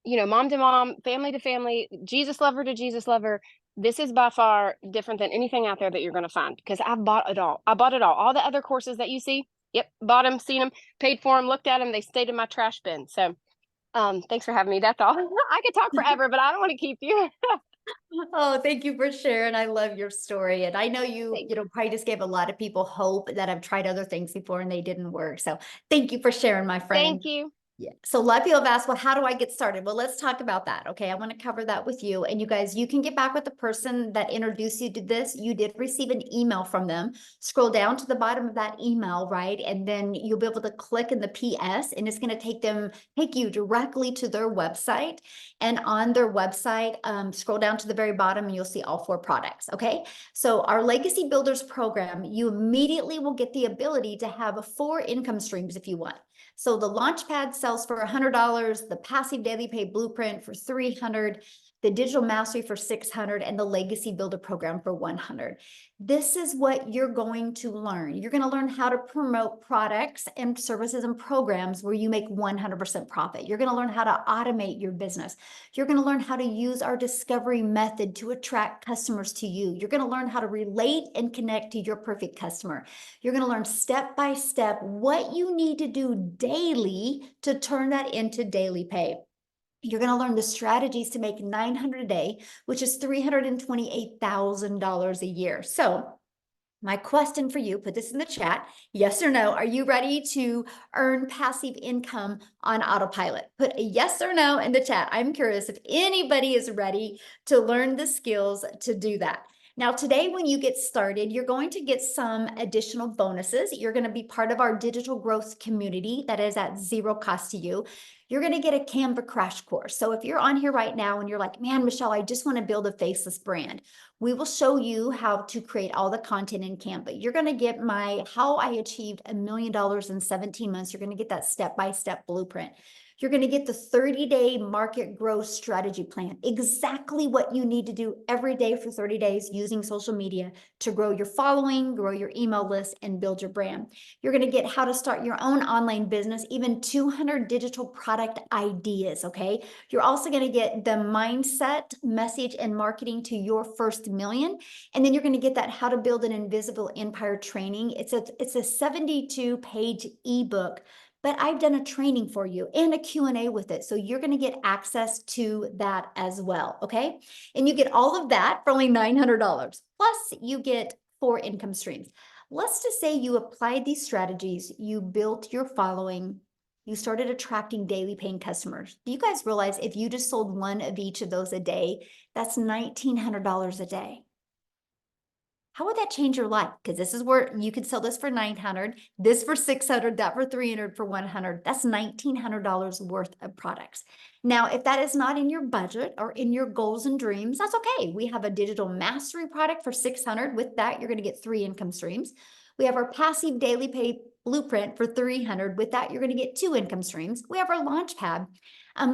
mom to mom, family to family, Jesus lover to Jesus lover. This is by far different than anything out there that you're going to find because I've bought it all. I bought it all. All the other courses that you see, yep, bought them, seen them, paid for them, looked at them. They stayed in my trash bin. So thanks for having me. That's all. I could talk forever, but I don't want to keep you. Oh, thank you for sharing. I love your story. And I know you probably just gave a lot of people hope that have tried other things before and they didn't work. So thank you for sharing, my friend. Thank you. Yeah. So a lot of people have asked, well, how do I get started? Well, let's talk about that. Okay. I want to cover that with you. And you guys, you can get back with the person that introduced you to this. You did receive an email from them. Scroll down to the bottom of that email, right? And then you'll be able to click in the PS and it's going to take you directly to their website. And on their website, scroll down to the very bottom and you'll see all 4 products. Okay. So our Legacy Builders program, you immediately will get the ability to have 4 income streams if you want. So the Launchpad sells for $100, the Passive Daily Pay Blueprint for $300, the Digital Mastery for $600, and the Legacy Builder Program for $100. This is what you're going to learn. You're going to learn how to promote products and services and programs where you make 100% profit. You're going to learn how to automate your business. You're going to learn how to use our discovery method to attract customers to you. You're going to learn how to relate and connect to your perfect customer. You're going to learn step by step what you need to do daily to turn that into daily pay. You're going to learn the strategies to make $900 a day, which is $328,000 a year. So my question for you, put this in the chat, yes or no, are you ready to earn passive income on autopilot? Put a yes or no in the chat. I'm curious if anybody is ready to learn the skills to do that. Now, today, when you get started, you're going to get some additional bonuses. You're going to be part of our digital growth community that is at zero cost to you. You're going to get a Canva crash course. So if you're on here right now and you're like, man, Michelle, I just want to build a faceless brand, we will show you how to create all the content in Canva. You're going to get my how I achieved $1 million in 17 months. You're going to get that step-by-step blueprint. You're going to get the 30-day market growth strategy plan, exactly what you need to do every day for 30 days using social media to grow your following, grow your email list, and build your brand. You're going to get how to start your own online business, even 200 digital product ideas, okay? You're also going to get the mindset, message, and marketing to your first million. And then you're going to get that how to build an invisible empire training. It's a 72-page ebook, but I've done a training for you and a Q&A with it. So you're going to get access to that as well, okay? And you get all of that for only $900. Plus you get 4 income streams. Let's just say you applied these strategies, you built your following, you started attracting daily paying customers. Do you guys realize if you just sold one of each of those a day, that's $1,900 a day? How would that change your life? Because this is where you could sell this for $900, this for $600, that for $300, for $100. That's $1,900 worth of products. Now, if that is not in your budget or in your goals and dreams, that's okay. We have a digital mastery product for $600. With that, you're going to get 3 income streams. We have our passive daily pay blueprint for $300. With that, you're going to get 2 income streams. We have our launch pad.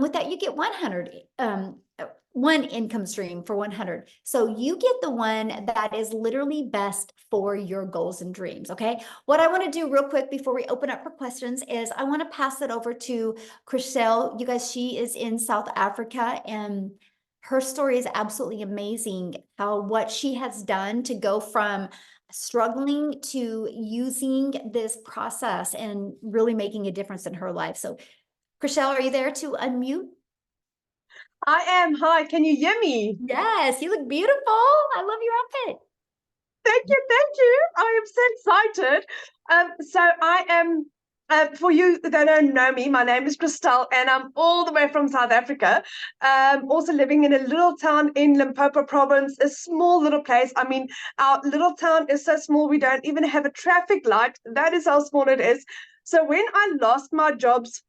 With that, you get 1 income stream for $100. So you get the one that is literally best for your goals and dreams, okay? What I want to do real quick before we open up for questions is I want to pass it over to Chriselle. You guys, she is in South Africa, and her story is absolutely amazing, how what she has done to go from struggling to using this process and really making a difference in her life. So Chriselle, are you there to unmute? I am. Hi, can you hear me? Yes, you look beautiful. I love your outfit. Thank you, thank you. I am so excited. So I am, for you that don't know me, my name is Christelle, and I'm all the way from South Africa. Also living in a little town in Limpopo province, a small little place. I mean, our little town is so small, we don't even have a traffic light. That is how small it is. So when I lost my jobs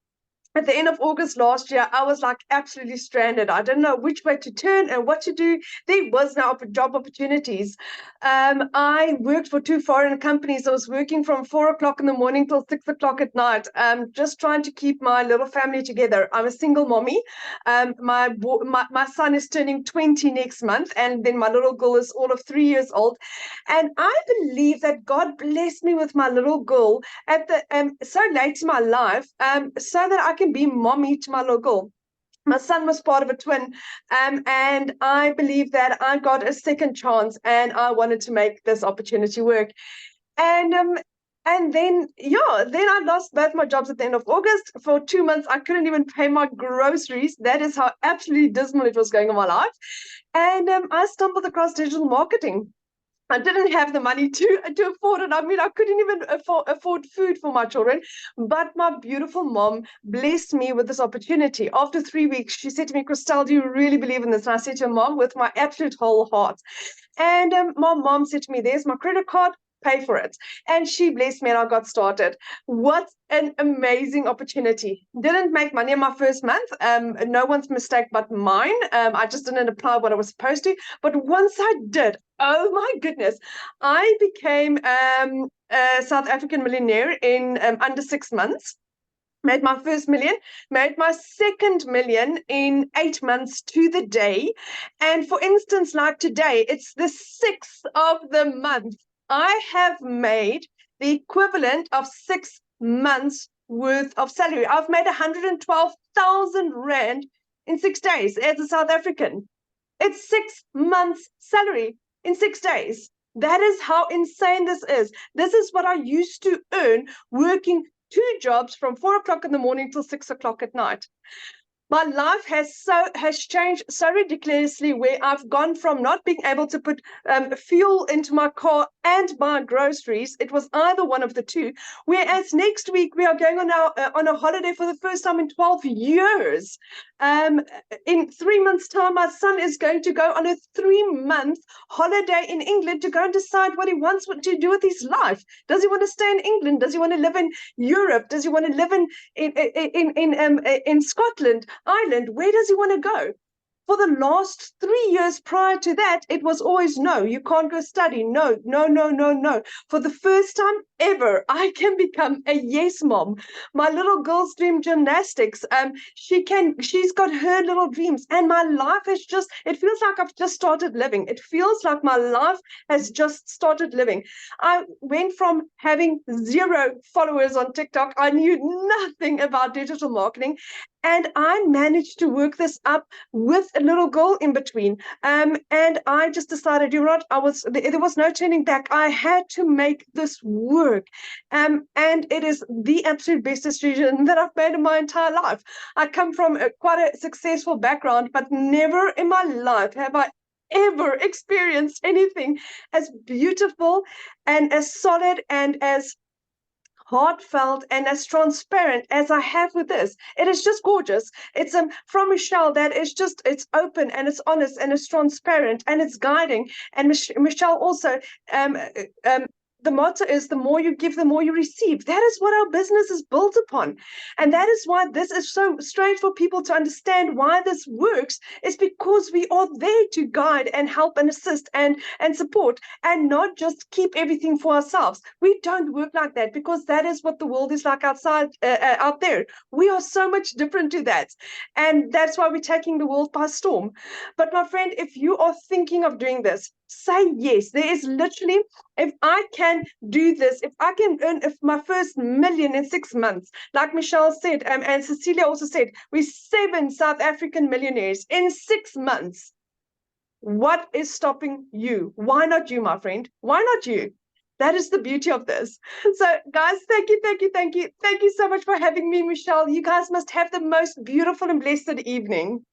at the end of August last year, I was like absolutely stranded. I didn't know which way to turn and what to do. There was no job opportunities. I worked for 2 foreign companies. I was working from 4 o'clock in the morning till 6 o'clock at night, just trying to keep my little family together. I'm a single mommy. My son is turning 20 next month, and then my little girl is all of 3 years old. And I believe that God blessed me with my little girl at the so late in my life, so that I can be mommy to my little girl. My son was part of a twin, and I believe that I got a second chance, and I wanted to make this opportunity work. And then I lost both my jobs at the end of August. For 2 months, I couldn't even pay my groceries. That is how absolutely dismal it was going in my life. And I stumbled across digital marketing. I didn't have the money to afford it. I mean, I couldn't even afford food for my children. But my beautiful mom blessed me with this opportunity. After 3 weeks, she said to me, Christelle, do you really believe in this? And I said to her, Mom, with my absolute whole heart. And my mom said to me, there's my credit card, pay for it. And she blessed me and I got started. What an amazing opportunity. Didn't make money in my first month. No one's mistake but mine. I just didn't apply what I was supposed to. But once I did, oh my goodness, I became a South African millionaire in under 6 months. Made my first million, made my second million in 8 months to the day. And for instance, like today, it's the 6th of the month. I have made the equivalent of 6 months worth of salary. I've made 112,000 Rand in 6 days as a South African. It's 6 months salary in 6 days. That is how insane this is. This is what I used to earn working 2 jobs from 4 o'clock in the morning till 6 o'clock at night. My life has changed so ridiculously, where I've gone from not being able to put fuel into my car and buy groceries. It was either one of the two. Whereas next week we are going on a holiday for the first time in 12 years. In 3 months' time, my son is going to go on a 3-month holiday in England to go and decide what he wants to do with his life. Does he want to stay in England? Does he want to live in Europe? Does he want to live in Scotland? Ireland, where does he want to go? For the last 3 years prior to that, it was always no, you can't go study. No, no, no, no, no. For the first time ever, I can become a yes mom. My little girl's dream gymnastics. She's got her little dreams, and my life has just, it feels like I've just started living. It feels like my life has just started living. I went from having 0 followers on TikTok. I knew nothing about digital marketing. And I managed to work this up with a little girl in between. And I just decided, you know what, there was no turning back. I had to make this work. And it is the absolute best decision that I've made in my entire life. I come from quite a successful background, but never in my life have I ever experienced anything as beautiful and as solid and as heartfelt and as transparent as I have with this. It is just gorgeous. It's from Michelle that is just, it's open and it's honest and it's transparent and it's guiding. And Michelle also the motto is the more you give, the more you receive. That is what our business is built upon. And that is why this is so strange for people to understand why this works, is because we are there to guide and help and assist and support, and not just keep everything for ourselves. We don't work like that, because that is what the world is like outside, out there. We are so much different to that. And that's why we're taking the world by storm. But my friend, if you are thinking of doing this, say yes. There is literally, if I can do this, if I can earn my first million in 6 months, like Michelle said, and Cecilia also said, we're 7 South African millionaires in 6 months. What is stopping you? Why not you, my friend? Why not you? That is the beauty of this. So guys, thank you, thank you, thank you. Thank you so much for having me, Michelle. You guys must have the most beautiful and blessed evening.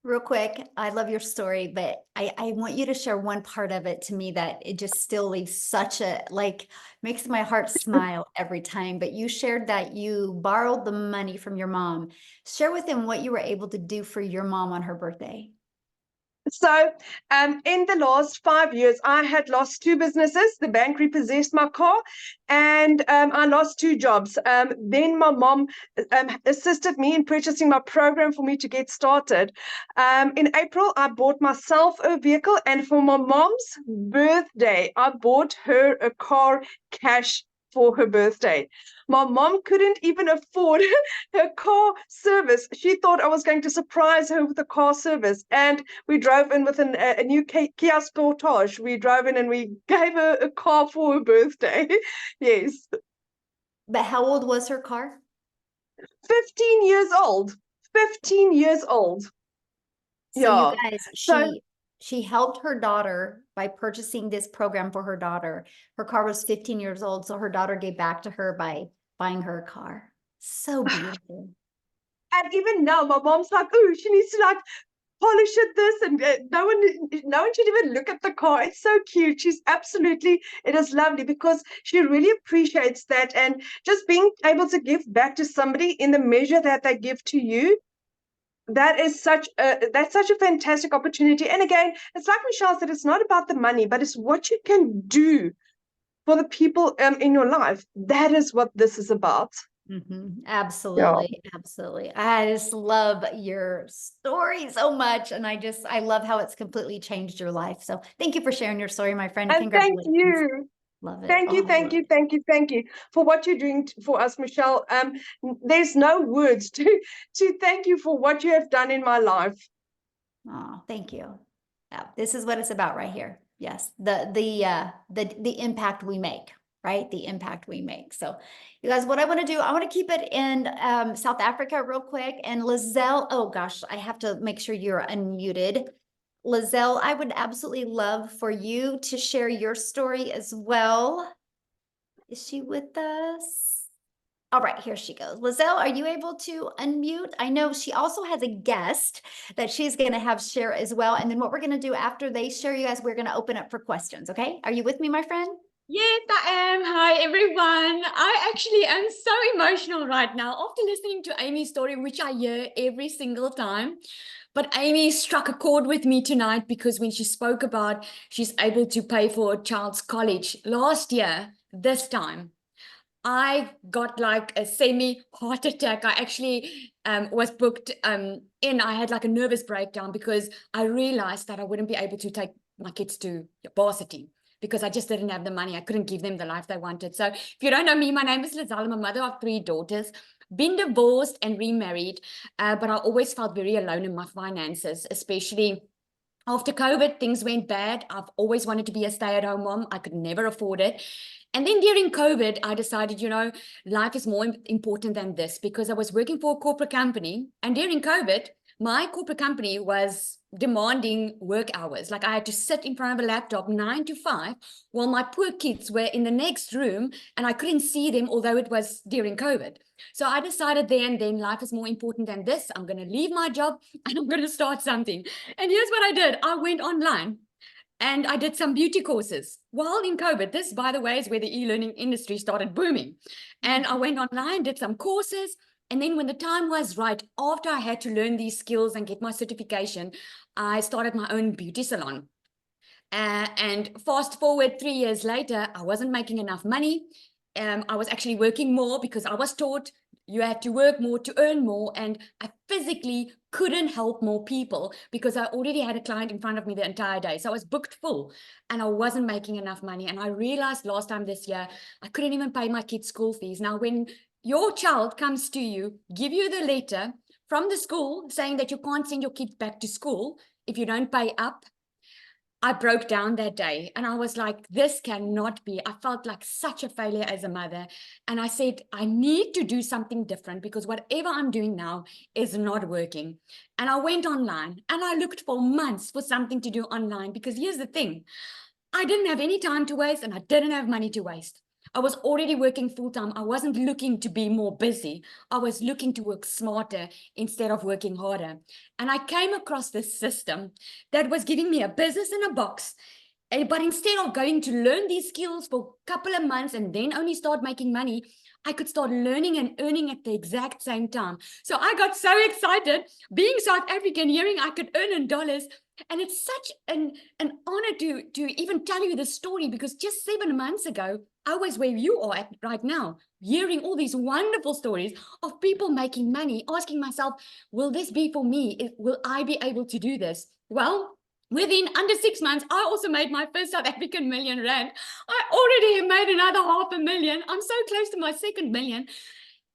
Real quick, I love your story, but I want you to share one part of it to me that it just still leaves such a, like, makes my heart smile every time. But you shared that you borrowed the money from your mom. Share with them what you were able to do for your mom on her birthday. So in the last 5 years, I had lost 2 businesses. The bank repossessed my car, and I lost 2 jobs. Then my mom assisted me in purchasing my program for me to get started. In April, I bought myself a vehicle, and for my mom's birthday, I bought her a car cash for her birthday. My mom couldn't even afford her car service. She thought I was going to surprise her with a car service. And we drove in with a new Kia Sportage. We drove in and we gave her a car for her birthday. Yes. But how old was her car? 15 years old. 15 years old. So Yeah. you guys, So she helped her daughter by purchasing this program for her daughter. Her car was 15 years old, so her daughter gave back to her by buying her a car. So beautiful. and even now, my mom's like, oh, she needs to like polish it this, and no one should even look at the car. It's so cute. She's absolutely, it is lovely, because she really appreciates that, and just being able to give back to somebody in the measure that they give to you. That's such a fantastic opportunity. And again, it's like Michelle said, it's not about the money, but it's what you can do for the people in your life. That is what this is about. Absolutely. Absolutely. I just love your story so much. And I love how it's completely changed your life. So thank you for sharing your story, my friend. And thank Congratulations. you. Love it. Thank you, Oh, thank you, thank you, thank you for what you're doing for us, Michelle. There's no words to thank you for what you have done in my life. oh, thank you. Yeah, this is what it's about right here. Yes. The impact we make, right? The impact we make. So you guys, what I want to do, I want to keep it in South Africa real quick. And Lizelle, oh gosh, I have to make sure you're unmuted. Lizelle, I would absolutely love for you to share your story as well. Is she with us? All right, here she goes. Lizelle, are you able to unmute? I know she also has a guest that she's going to have share as well. And then what we're going to do after they share, you guys, we're going to open up for questions. Okay. Are you with me, my friend? Yes, I am. Hi, everyone. I actually am so emotional right now after listening to Amy's story, which I hear every single time. But Amy struck a chord with me tonight because when she spoke about she's able to pay for a child's college last year, this time, I got like a semi heart attack. I actually was booked in. I had like a nervous breakdown because I realized that I wouldn't be able to take my kids to varsity because I just didn't have the money. I couldn't give them the life they wanted. So if you don't know me, my name is Lizelle. I'm a mother of 3 daughters, been divorced and remarried, but I always felt very alone in my finances, especially after COVID, things went bad. I've always wanted to be a stay-at-home mom. I could never afford it. And then during COVID, I decided, you know, life is more important than this because I was working for a corporate company. And during COVID, my corporate company was demanding work hours. Like I had to sit in front of a laptop 9 to 5 while my poor kids were in the next room and I couldn't see them, although it was during COVID. So I decided then life is more important than this. I'm going to leave my job and I'm going to start something. And here's what I did. I went online and I did some beauty courses while in COVID. This, by the way, is where the e-learning industry started booming. And I went online, did some courses. And then when the time was right, after I had to learn these skills and get my certification, I started my own beauty salon. And fast forward 3 years later, I wasn't making enough money. I was actually working more because I was taught you had to work more to earn more. And I physically couldn't help more people because I already had a client in front of me the entire day. So I was booked full and I wasn't making enough money. And I realized last time this year, I couldn't even pay my kids' school fees. Now, when your child comes to you, give you the letter from the school saying that you can't send your kids back to school if you don't pay up, I broke down that day and I was like, this cannot be. I felt like such a failure as a mother. And I said, I need to do something different because whatever I'm doing now is not working. And I went online and I looked for months for something to do online because here's the thing. I didn't have any time to waste and I didn't have money to waste. I was already working full-time. I wasn't looking to be more busy. I was looking to work smarter instead of working harder. And I came across this system that was giving me a business in a box. But instead of going to learn these skills for a couple of months and then only start making money, I could start learning and earning at the exact same time. So I got so excited being South African, hearing I could earn in dollars. And it's such an honor to even tell you this story because just 7 months ago, I was where you are at right now, hearing all these wonderful stories of people making money, asking myself, will this be for me? Will I be able to do this? Well, within under 6 months, I also made my first South African million rand. I already have made another 500,000. I'm so close to my 2nd million.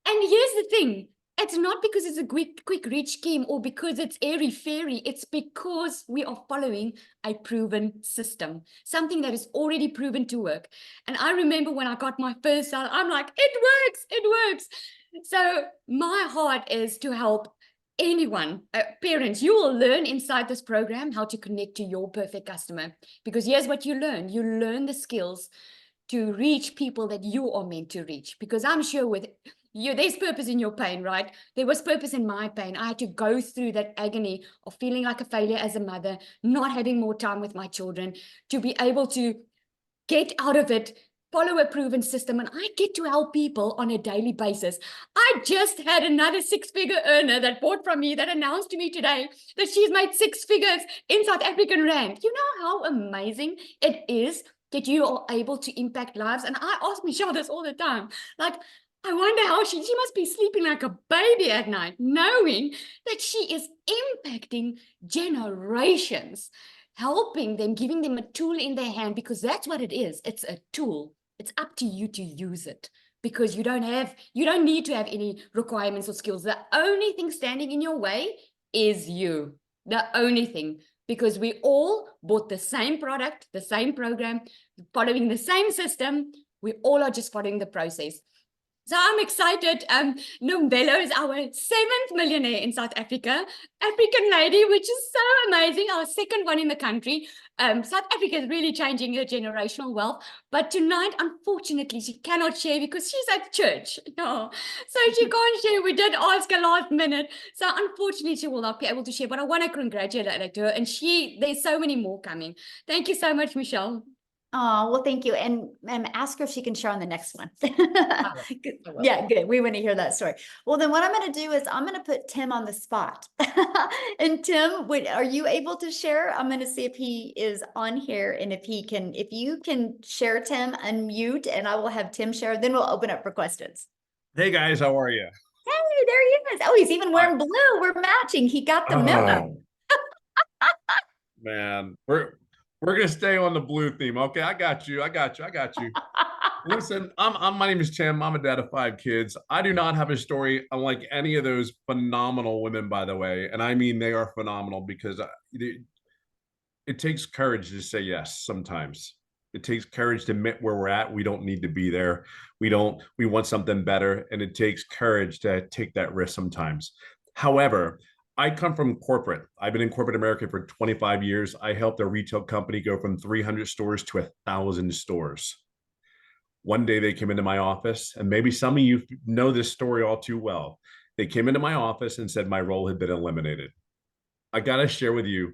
And here's the thing. It's not because it's a quick rich scheme or because it's airy fairy. It's because we are following a proven system, something that is already proven to work. And I remember when I got my first salary, I'm like, it works. So my heart is to help anyone, parents. You will learn inside this program how to connect to your perfect customer, because here's what you learn the skills to reach people that you are meant to reach. Because I'm sure with you, there's purpose in your pain, right? There was purpose in my pain. I had to go through that agony of feeling like a failure as a mother, not having more time with my children, to be able to get out of it, follow a proven system, and I get to help people on a daily basis. I just had another 6-figure earner that bought from me that announced to me today that she's made 6 figures in South African rand. You know how amazing it is that you are able to impact lives? And I ask Michelle this all the time, like, I wonder how she must be sleeping like a baby at night, knowing that she is impacting generations, helping them, giving them a tool in their hand, because that's what it is. It's a tool. It's up to you to use it, because you don't need to have any requirements or skills. The only thing standing in your way is you. The only thing, because we all bought the same product, the same program, following the same system. We all are just following the process. So I'm excited. Nombelo is our 7th millionaire in South Africa. African lady, which is so amazing. Our 2nd one in the country. South Africa is really changing her generational wealth. But tonight, unfortunately, she cannot share because she's at church. No, so she can't share. We did ask her last minute. So unfortunately, she will not be able to share. But I want to congratulate her. And there's so many more coming. Thank you so much, Michelle. Oh, well, thank you. And ask her if she can share on the next one. I will. Yeah, good. We want to hear that story. Well, then what I'm going to do is I'm going to put Tim on the spot. And Tim, are you able to share? I'm going to see if he is on here and if you can share, Tim, unmute, and I will have Tim share. Then we'll open up for questions. Hey guys, how are you? Hey, there he is. Oh, he's even wearing blue. We're matching. He got the memo. Man, we're gonna stay on the blue theme. Okay, I got you. Listen, my name is Tim. I'm a dad of 5 kids. I do not have a story unlike any of those phenomenal women, by the way, and I mean they are phenomenal because it takes courage to say yes sometimes. It takes courage to admit where we're at. We don't need to be there. We want something better, and it takes courage to take that risk sometimes. However, I come from corporate. I've been in corporate America for 25 years. I helped a retail company go from 300 stores to 1,000 stores. One day they came into my office, and maybe some of you know this story all too well. They came into my office and said my role had been eliminated. I got to share with you,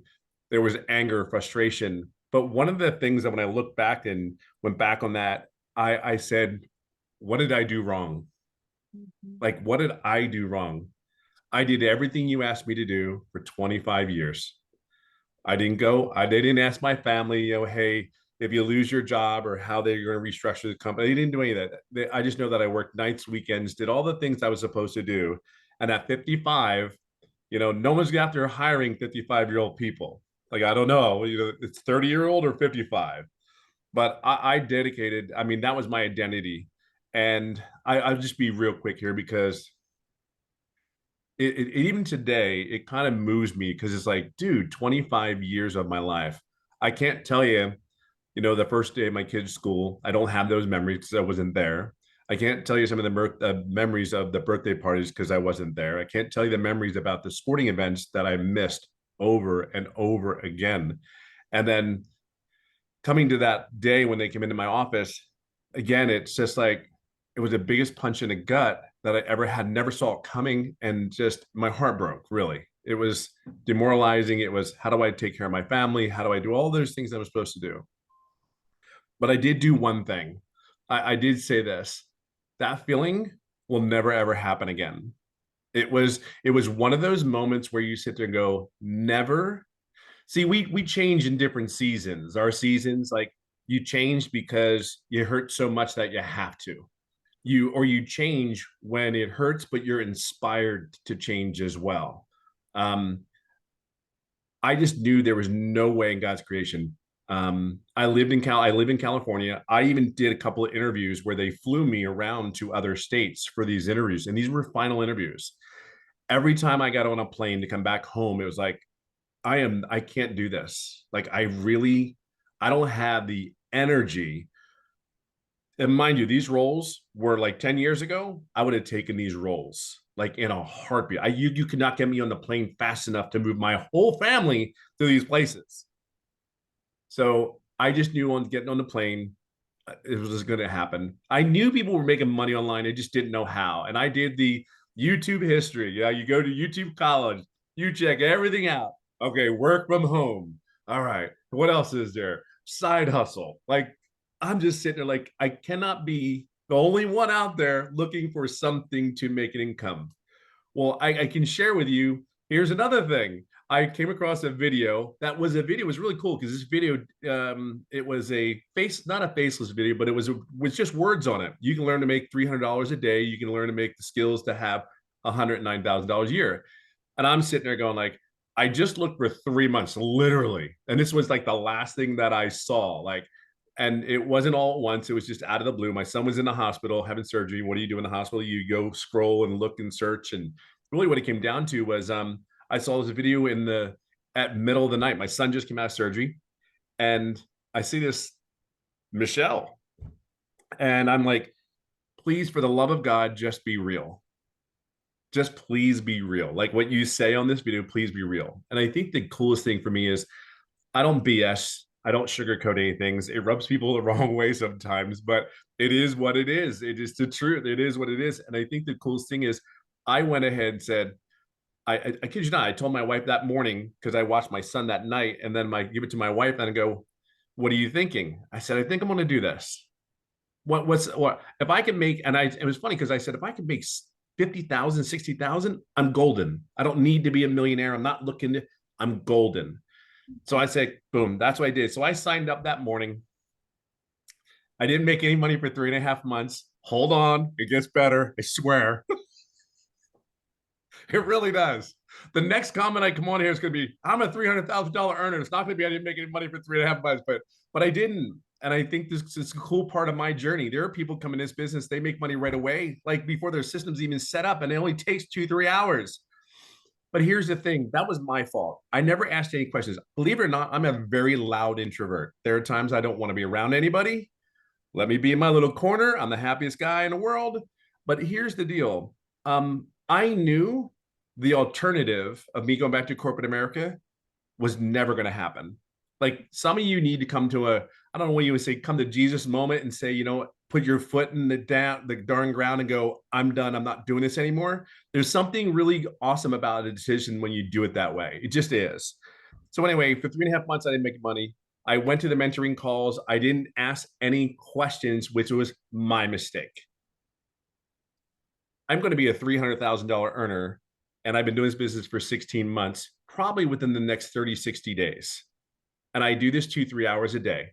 there was anger, frustration. But one of the things that when I look back and went back on that, I said, what did I do wrong? Like, what did I do wrong? I did everything you asked me to do for 25 years. I didn't ask my family, hey, if you lose your job or how they're going to restructure the company. They didn't do any of that. I just know that I worked nights, weekends, did all the things I was supposed to do. And at 55, no one's after hiring 55-year-old people. Like, I don't know, it's 30-year-old or 55. But I dedicated, that was my identity. And I'll just be real quick here because it even today, it kind of moves me because it's like, dude, 25 years of my life. I can't tell you, the first day of my kid's school, I don't have those memories because I wasn't there. I can't tell you some of the memories of the birthday parties because I wasn't there. I can't tell you the memories about the sporting events that I missed over and over again. And then coming to that day when they came into my office, again, it's just like, it was the biggest punch in the gut that I ever had, never saw it coming. And just my heart broke, really. It was demoralizing. It was, how do I take care of my family? How do I do all those things that I was supposed to do? But I did do one thing. I did say this, that feeling will never, ever happen again. It was one of those moments where you sit there and go, never. See, we change in different seasons. Our seasons, like, you change because you hurt so much that you have to. You change when it hurts, but you're inspired to change as well. I just knew there was no way in God's creation. I live in California. I even did a couple of interviews where they flew me around to other states for these interviews, and these were final interviews. Every time I got on a plane to come back home, it was like, I can't do this. Like, I don't have the energy. And mind you, these roles were like 10 years ago, I would have taken these roles like in a heartbeat. You could not get me on the plane fast enough to move my whole family to these places. So I just knew on getting on the plane, it was just going to happen. I knew people were making money online. I just didn't know how. And I did the YouTube history. Yeah, you go to YouTube College, you check everything out. Okay, work from home. All right, what else is there? Side hustle. Like, I'm just sitting there like, I cannot be the only one out there looking for something to make an income. Well, I can share with you, here's another thing. I came across a video that was really cool because this video, it was not a faceless video, but it was just words on it. You can learn to make $300 a day. You can learn to make the skills to have $109,000 a year. And I'm sitting there going like, I just looked for 3 months, literally. And this was like the last thing that I saw. Like, and it wasn't all at once. It was just out of the blue. My son was in the hospital having surgery. What do you do in the hospital? You go scroll and look and search. And really what it came down to was I saw this video at middle of the night. My son just came out of surgery. And I see this Michelle. And I'm like, please, for the love of God, just be real. Just please be real. Like what you say on this video, please be real. And I think the coolest thing for me is I don't BS. I don't sugarcoat anything. It rubs people the wrong way sometimes, but it is what it is. It is the truth. It is what it is. And I think the coolest thing is I went ahead and said, I kid you not, I told my wife that morning because I watched my son that night, and then I give it to my wife and I go, what are you thinking? I said, I think I'm going to do this. What if I can make, and it was funny because I said, if I can make 50,000, 60,000, I'm golden. I don't need to be a millionaire. I'm not looking to, I'm golden. So I said, boom, that's what I did. So I signed up that morning. I didn't make any money for 3.5 months. Hold on, it gets better. I swear. It really does. The next comment I come on here is going to be, I'm a $300,000 earner. It's not going to be, I didn't make any money for 3.5 months, but I didn't. And I think this is a cool part of my journey. There are people come in this business, they make money right away, like before their system's even set up, and it only takes 2-3 hours. But here's the thing, that was my fault. I never asked any questions. Believe it or not, I'm a very loud introvert. There are times I don't want to be around anybody. Let me be in my little corner. I'm the happiest guy in the world. But here's the deal. I knew the alternative of me going back to corporate America was never going to happen. Like some of you need to come to I don't know what you would say, come to Jesus moment and say, you know, put your foot in the darn ground and go, I'm done. I'm not doing this anymore. There's something really awesome about a decision when you do it that way. It just is. So anyway, for 3.5 months, I didn't make money. I went to the mentoring calls. I didn't ask any questions, which was my mistake. I'm going to be a $300,000 earner, and I've been doing this business for 16 months, probably within the next 30, 60 days. And I do this 2-3 hours a day.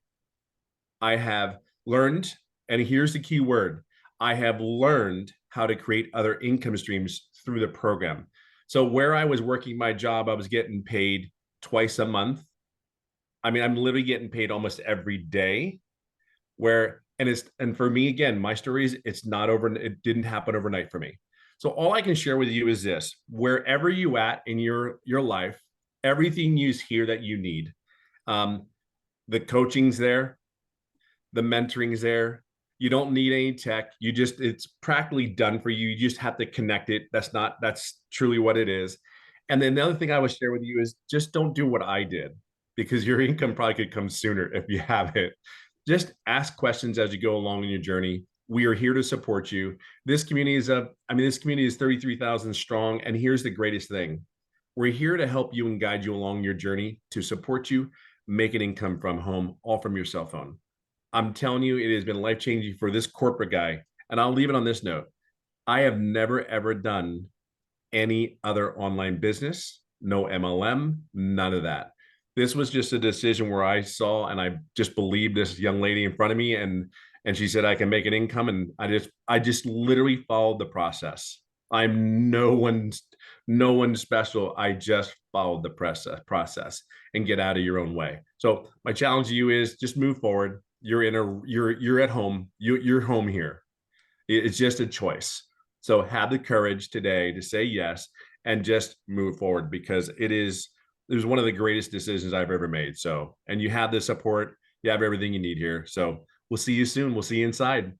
I have learned, and here's the key word, I have learned how to create other income streams through the program. So where I was working my job, I was getting paid twice a month. I mean, I'm literally getting paid almost every day. And for me, again, my story is it didn't happen overnight for me. So all I can share with you is this: wherever you at in your life, everything you hear that you need, the coaching's there, the mentoring's there. You don't need any tech. It's practically done for you. You just have to connect it. That's truly what it is. And then the other thing I would share with you is just don't do what I did, because your income probably could come sooner if you have it. Just ask questions as you go along in your journey. We are here to support you. This community is 33,000 strong. And here's the greatest thing. We're here to help you and guide you along your journey, to support you, make an income from home, all from your cell phone. I'm telling you, it has been life-changing for this corporate guy. And I'll leave it on this note. I have never, ever done any other online business, no MLM, none of that. This was just a decision where I saw, and I just believed this young lady in front of me, and she said, I can make an income. And I just literally followed the process. I'm no one special. I just followed the process and get out of your own way. So my challenge to you is just move forward. You're at home. You're home here. It's just a choice. So have the courage today to say yes and just move forward, because it was one of the greatest decisions I've ever made. So, and you have the support, you have everything you need here. So we'll see you soon. We'll see you inside.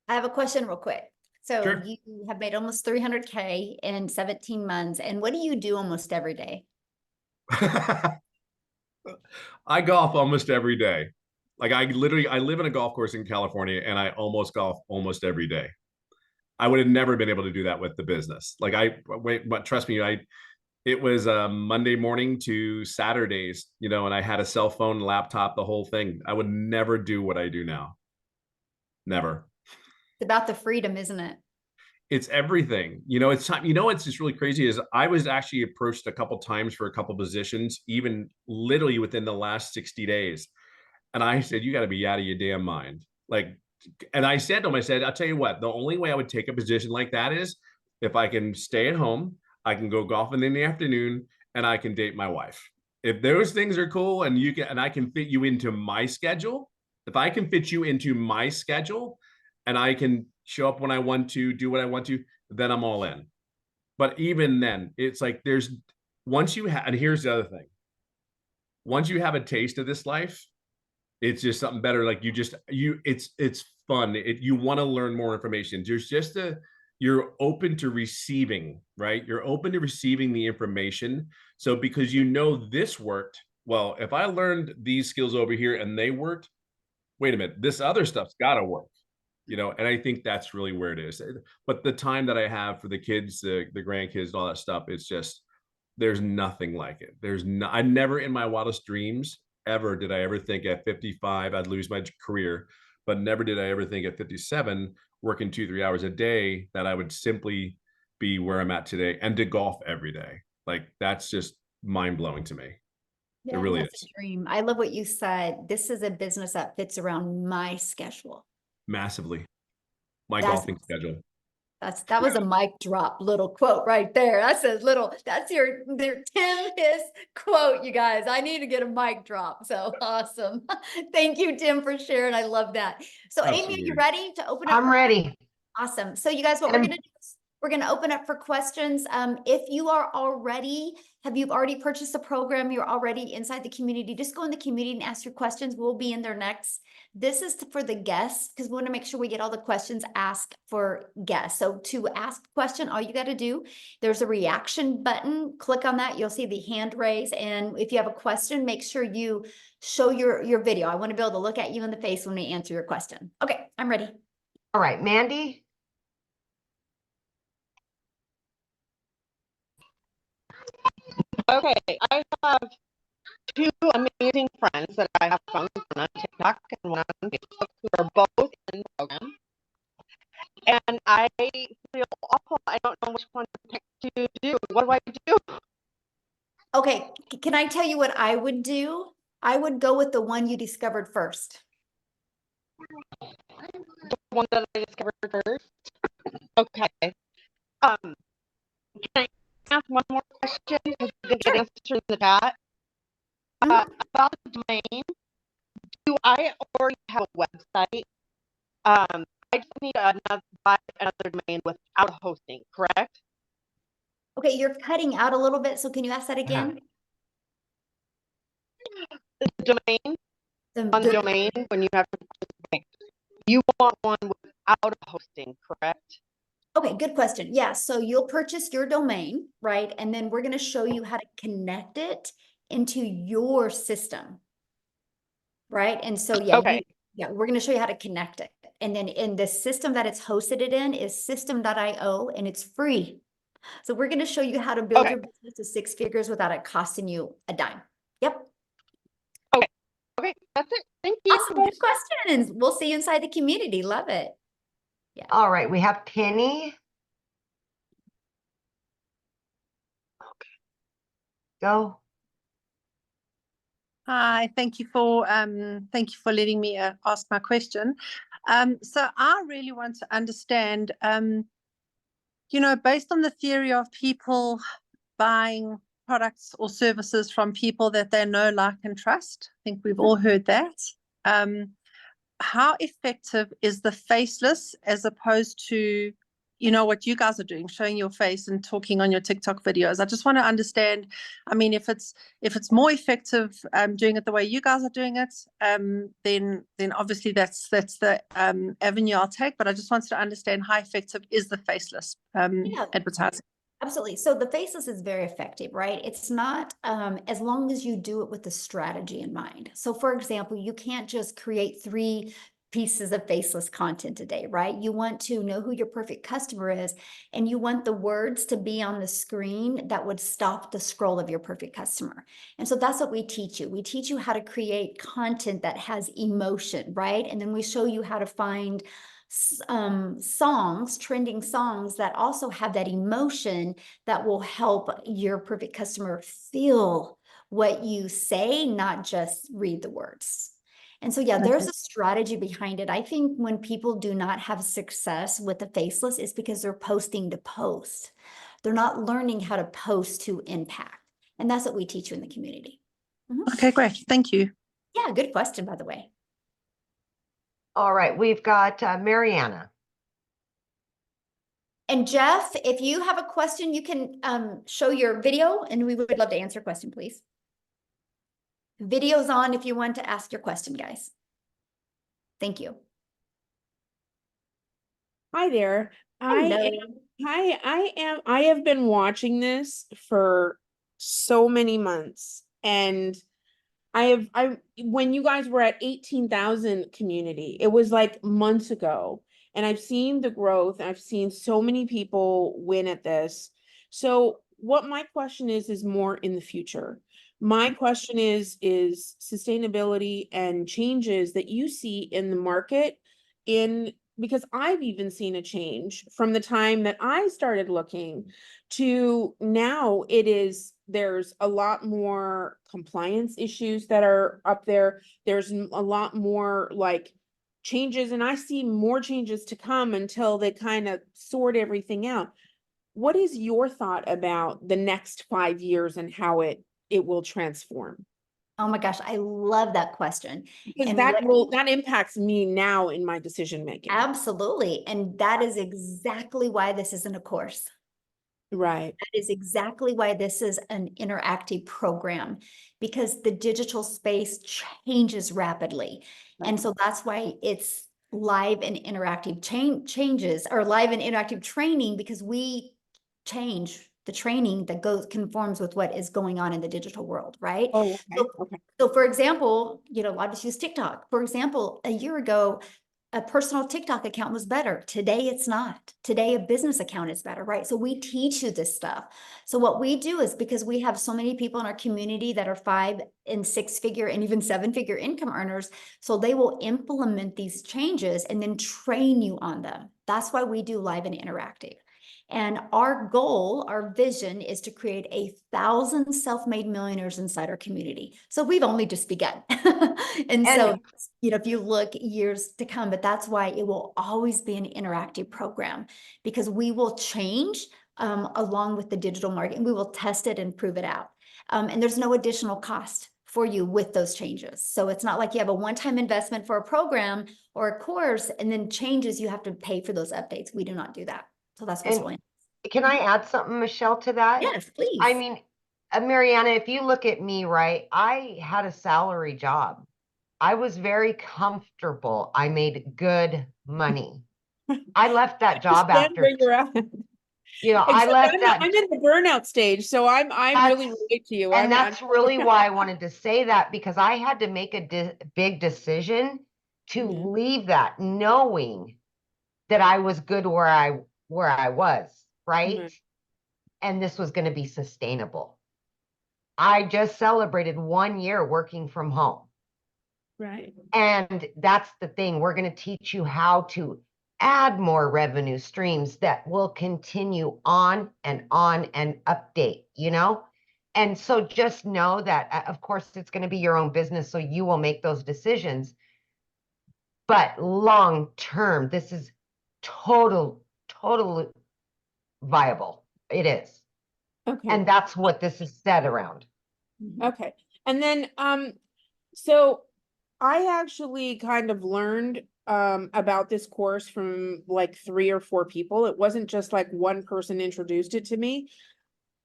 I have a question real quick. So Sure. you have made almost 300K in 17 months. And what do you do almost every day? I golf almost every day. Like I live in a golf course in California, and I almost golf almost every day. I would have never been able to do that with the business. But trust me, it was Monday morning to Saturdays, and I had a cell phone, laptop, the whole thing. I would never do what I do now. Never. It's about the freedom, isn't it? It's everything. It's time. What's just really crazy is I was actually approached a couple times for a couple positions, even literally within the last 60 days. And I said, you got to be out of your damn mind. And I said to him, I'll tell you what, the only way I would take a position like that is if I can stay at home, I can go golfing in the afternoon, and I can date my wife. If those things are cool and I can fit you into my schedule, if I can fit you into my schedule and I can show up when I want to, do what I want to, then I'm all in. But even then, it's like and here's the other thing. Once you have a taste of this life, It's just something better. Like it's fun. You want to learn more information. You're open to receiving, right? You're open to receiving the information. So because you know this worked, well, if I learned these skills over here and they worked, wait a minute, this other stuff's got to work, and I think that's really where it is. But the time that I have for the kids, the grandkids, and all that stuff, it's just, there's nothing like it. I never in my wildest dreams ever did I ever think at 55 I'd lose my career, but never did I ever think at 57, working 2-3 hours a day, that I would simply be where I'm at today and to golf every day. Like, that's just mind blowing to me. It Yeah, really that's is. a dream. I love what you said. This is a business that fits around my schedule. Massively. My That's golfing schedule. that was a mic drop little quote right there. That's their Tim his quote, you guys. I need to get a mic drop. So awesome. Thank you, Tim, for sharing. I love that. So Amy, are you Absolutely. ready to open up? I'm ready. Awesome. So you guys, what we're gonna do is we're gonna open up for questions. If you've already purchased the program, you're already inside the community, just go in the community and ask your questions. We'll be in there next. This is for the guests, because we want to make sure we get all the questions asked for guests. So to ask a question, all you got to do, there's a reaction button. Click on that. You'll see the hand raise. And if you have a question, make sure you show your video. I want to be able to look at you in the face when we answer your question. Okay, I'm ready. All right, Mandy. Okay, I have two amazing friends that I have found, one on TikTok and one on Facebook, who are both in the program. And I feel awful. I don't know which one to pick to do. What do I do? Okay, can I tell you what I would do? I would go with the one you discovered first. The one that I discovered first. Okay. Can I ask one more question? Because I didn't get answered in the chat. About the domain. Do I already have a website? I just need buy another domain without hosting, correct? Okay, you're cutting out a little bit, so can you ask that again? The domain, on The- domain, when you have to, you want one without hosting, correct? Okay, good question. Yeah, so you'll purchase your domain, right? And then we're going to show you how to connect it into your system, right? And so, yeah, Okay. we're going to show you how to connect it. And then in the system that it's hosted it in is system.io, and it's free. So we're going to show you how to build Okay. your business to 6 figures without it costing you a dime. Yep. Okay, that's it. Thank you. Awesome. Good questions. We'll see you inside the community. Love it. All right, we have Penny. Go. Hi, thank you for letting me ask my question. So I really want to understand, based on the theory of people buying products or services from people that they know, like, and trust. I think we've all heard that. How effective is the faceless as opposed to, what you guys are doing, showing your face and talking on your TikTok videos? I just want to understand, I mean, if it's more effective doing it the way you guys are doing it, then obviously that's the avenue I'll take. But I just wanted to understand, how effective is the faceless advertising? Absolutely. So the faceless is very effective, right? It's not as long as you do it with the strategy in mind. So for example, you can't just create 3 pieces of faceless content a day, right? You want to know who your perfect customer is, and you want the words to be on the screen that would stop the scroll of your perfect customer. And so that's what we teach you. We teach you how to create content that has emotion, right? And then we show you how to find songs, trending songs that also have that emotion that will help your perfect customer feel what you say, not just read the words. And so, yeah, there's a strategy behind it. I think when people do not have success with the faceless, it's because they're posting to post. They're not learning how to post to impact. And that's what we teach you in the community. Okay, great. Thank you. Yeah, good question, by the way. All right, we've got Mariana. And Jeff, if you have a question, you can show your video, and we would love to answer a question, please. Video's on if you want to ask your question, guys. Thank you. Hi there. I have been watching this for so many months, and when you guys were at 18,000 community, it was like months ago, and I've seen the growth. I've seen so many people win at this. So what my question is more in the future. My question is sustainability and changes that you see in the market because I've even seen a change from the time that I started looking to now. There's a lot more compliance issues that are up there. There's a lot more like changes, and I see more changes to come until they kind of sort everything out. What is your thought about the next 5 years and how it will transform? Oh my gosh, I love that question. Because And that impacts me now in my decision making. absolutely. And that is exactly why this isn't a course. Right. That is exactly why this is an interactive program, because the digital space changes rapidly. And so that's why it's live and interactive changes, or live and interactive training, because we change the training that conforms with what is going on in the digital world, right? Oh, okay. So for example, a lot of us use TikTok. For example, a year ago, a personal TikTok account was better. Today, it's not. Today, a business account is better, right? So we teach you this stuff. So what we do is, because we have so many people in our community that are 5- and 6-figure and even 7-figure income earners, so they will implement these changes and then train you on them. That's why we do live and interactive. And our goal, our vision, is to create 1,000 self-made millionaires inside our community. So we've only just begun. And so, if you look years to come, but that's why it will always be an interactive program, because we will change along with the digital market, and we will test it and prove it out. And there's no additional cost for you with those changes. So it's not like you have a one-time investment for a program or a course, and then changes, you have to pay for those updates. We do not do that. So that's what's really nice. Can I add something, Michelle, to that? Yes, please. I mean, Mariana, if you look at me, right, I had a salary job. I was very comfortable. I made good money. I left that job after, where you're at. I left that. I'm in the burnout stage, so I'm really relate to you. And that's really why I wanted to say that, because I had to make a big decision to leave that, knowing that I was good where I was, right? And this was going to be sustainable. I just celebrated 1 year working from home. Right. And that's the thing. We're going to teach you how to add more revenue streams that will continue on and update, And so just know that, of course, it's going to be your own business, so you will make those decisions. But long term, this is totally viable. It is. Okay. And that's what this is set around. Okay. And then, so I actually kind of learned about this course from like 3 or 4 people. It wasn't just like one person introduced it to me.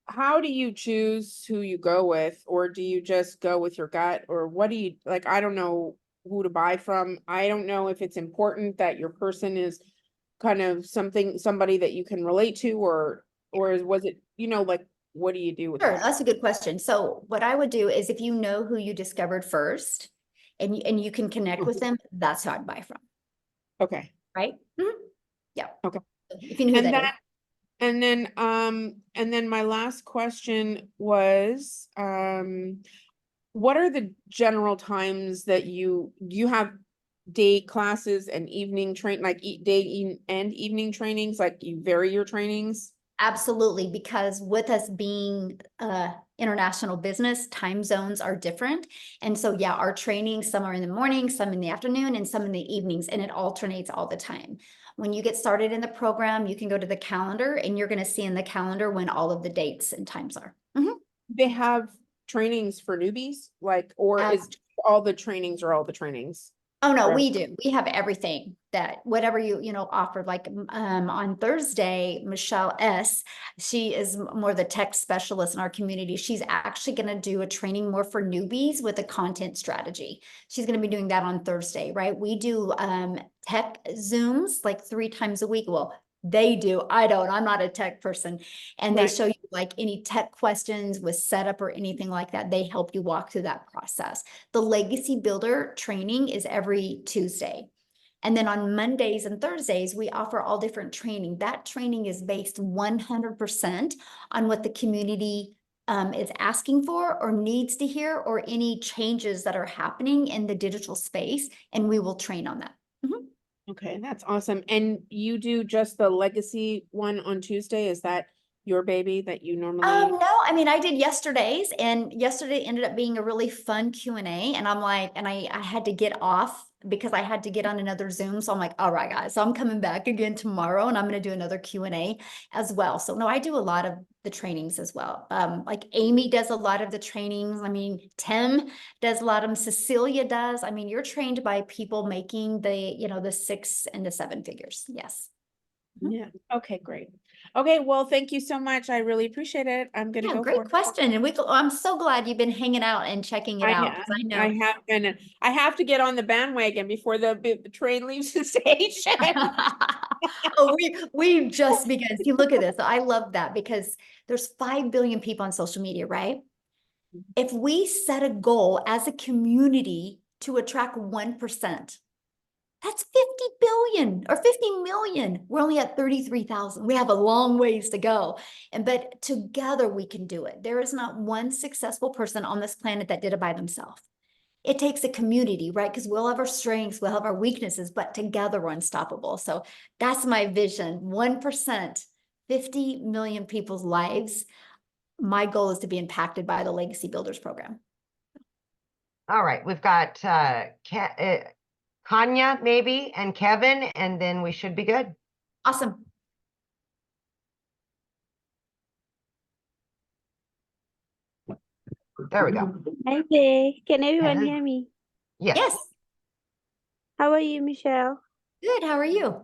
How do you choose who you go with, or do you just go with your gut, or what do you like? I don't know who to buy from. I don't know if it's important that your person is kind of somebody that you can relate to, or was it, like, what do you do with Sure, that? that's a good question. So what I would do is, if you know who you discovered first and you can connect with them, that's who I'd buy from. Okay. Right? Yeah. Okay. If you knew who that is. And then my last question was, what are the general times that you have day classes and evening day and evening trainings, like you vary your trainings? Absolutely, because with us being international business, time zones are different. And so, yeah, our training, some are in the morning, some in the afternoon, and some in the evenings, and it alternates all the time. When you get started in the program, you can go to the calendar, and you're going to see in the calendar when all of the dates and times are. They have trainings for newbies, is all the trainings? Oh, no, we do. We have everything that whatever you know, offered, like on Thursday, Michelle S., she is more the tech specialist in our community. She's actually going to do a training more for newbies with a content strategy. She's going to be doing that on Thursday, right? We do tech Zooms like 3 times a week. Well, they do. I don't. I'm not a tech person. And they Right. show you like any tech questions with setup or anything like that. They help you walk through that process. The Legacy Builder training is every Tuesday. And then on Mondays and Thursdays, we offer all different training. That training is based 100% on what the community is asking for or needs to hear, or any changes that are happening in the digital space. And we will train on that. Mhm. Okay, that's awesome. And you do just the legacy one on Tuesday? Is that your baby that you normally? No, I mean, I did yesterday's, and yesterday ended up being a really fun Q&A. And I'm like, and I had to get off because I had to get on another Zoom. So I'm like, all right, guys, so I'm coming back again tomorrow, and I'm going to do another Q&A as well. So no, I do a lot of the trainings as well. Like Amy does a lot of the trainings. I mean, Tim does a lot of them. Cecilia does. I mean, you're trained by people making the, you know, the 6 and the 7 figures. Yes. Yeah. Okay, great. Okay, well, thank you so much. I really appreciate it. I'm gonna Yeah, go great for it. question. And I'm so glad you've been hanging out and checking it out, because I know. I have been. I have to get on the bandwagon before the train leaves the station. Oh, we've just begun. See, look at this. I love that, because there's 5 billion people on social media, right? If we set a goal as a community to attract 1%, that's 50 billion or 50 million. We're only at 33,000. We have a long ways to go. But together we can do it. There is not one successful person on this planet that did it by themselves. It takes a community, right? Because we'll have our strengths, we'll have our weaknesses, but together we're unstoppable. So that's my vision. 1%, 50 million people's lives. My goal is to be impacted by the Legacy Builders program. All right, we've got Kanya maybe and Kevin, and then we should be good. Awesome. There we go. Hi there. Can everyone Hello. hear me? Yes. Yes. How are you, Michelle? Good. How are you?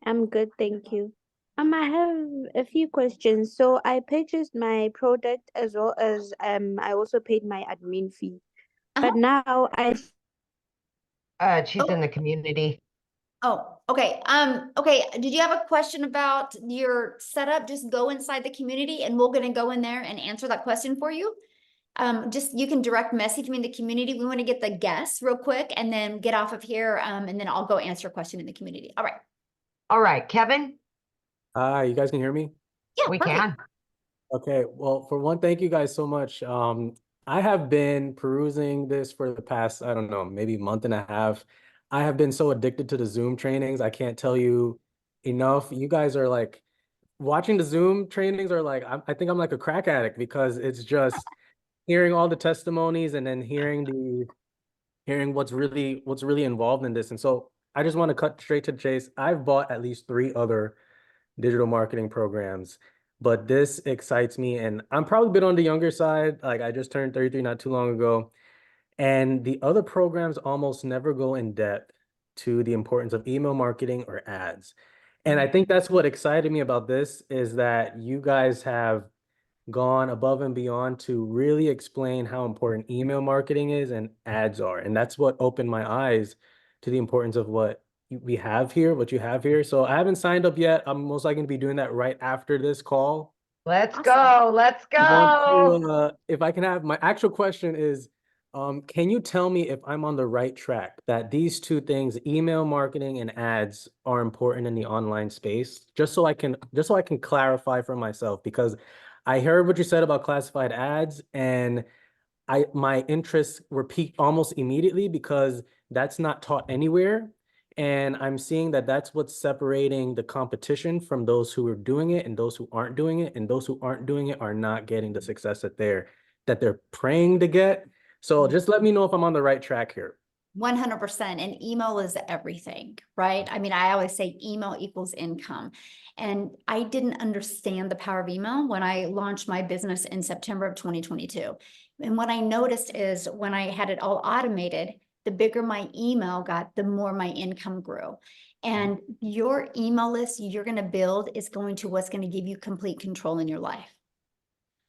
I'm good, thank you. I have a few questions. So I purchased my product as well as I also paid my admin fee. But now She's in the community. Oh, okay. Okay. Did you have a question about your setup? Just go inside the community and we're going to go in there and answer that question for you. Just, you can direct message me in the community. We want to get the guests real quick and then get off of here. And then I'll go answer a question in the community. All right. All right, Kevin. You guys can hear me? Yeah, We perfect. can. Okay, well, for one, thank you guys so much. I have been perusing this for the past, I don't know, maybe month and a half. I have been so addicted to the Zoom trainings. I can't tell you enough. You guys are like, watching the Zoom trainings are like, I think I'm like a crack addict, because it's just hearing all the testimonies and then hearing what's really involved in this. And so I just want to cut straight to the chase. I've bought at least 3 other digital marketing programs, but this excites me, and I'm probably a bit on the younger side. Like, I just turned 33 not too long ago, and the other programs almost never go in depth to the importance of email marketing or ads. And I think that's what excited me about this, is that you guys have gone above and beyond to really explain how important email marketing is and ads are. And that's what opened my eyes to the importance of what you have here. So I haven't signed up yet. I'm most likely going to be doing that right after this call. Let's go. Let's I want go. to, if I can have, my actual question is, can you tell me if I'm on the right track, that these 2 things, email marketing and ads, are important in the online space? Just so I can clarify for myself, because I heard what you said about classified ads, and my interests were piqued almost immediately, because that's not taught anywhere. And I'm seeing that that's what's separating the competition from those who are doing it and those who aren't doing it. And those who aren't doing it are not getting the success that they're praying to get. So just let me know if I'm on the right track here. 100%. And email is everything, right? I mean, I always say email equals income. And I didn't understand the power of email when I launched my business in September of 2022. And what I noticed is when I had it all automated, the bigger my email got, the more my income grew. And your email list you're going to build is going to what's going to give you complete control in your life.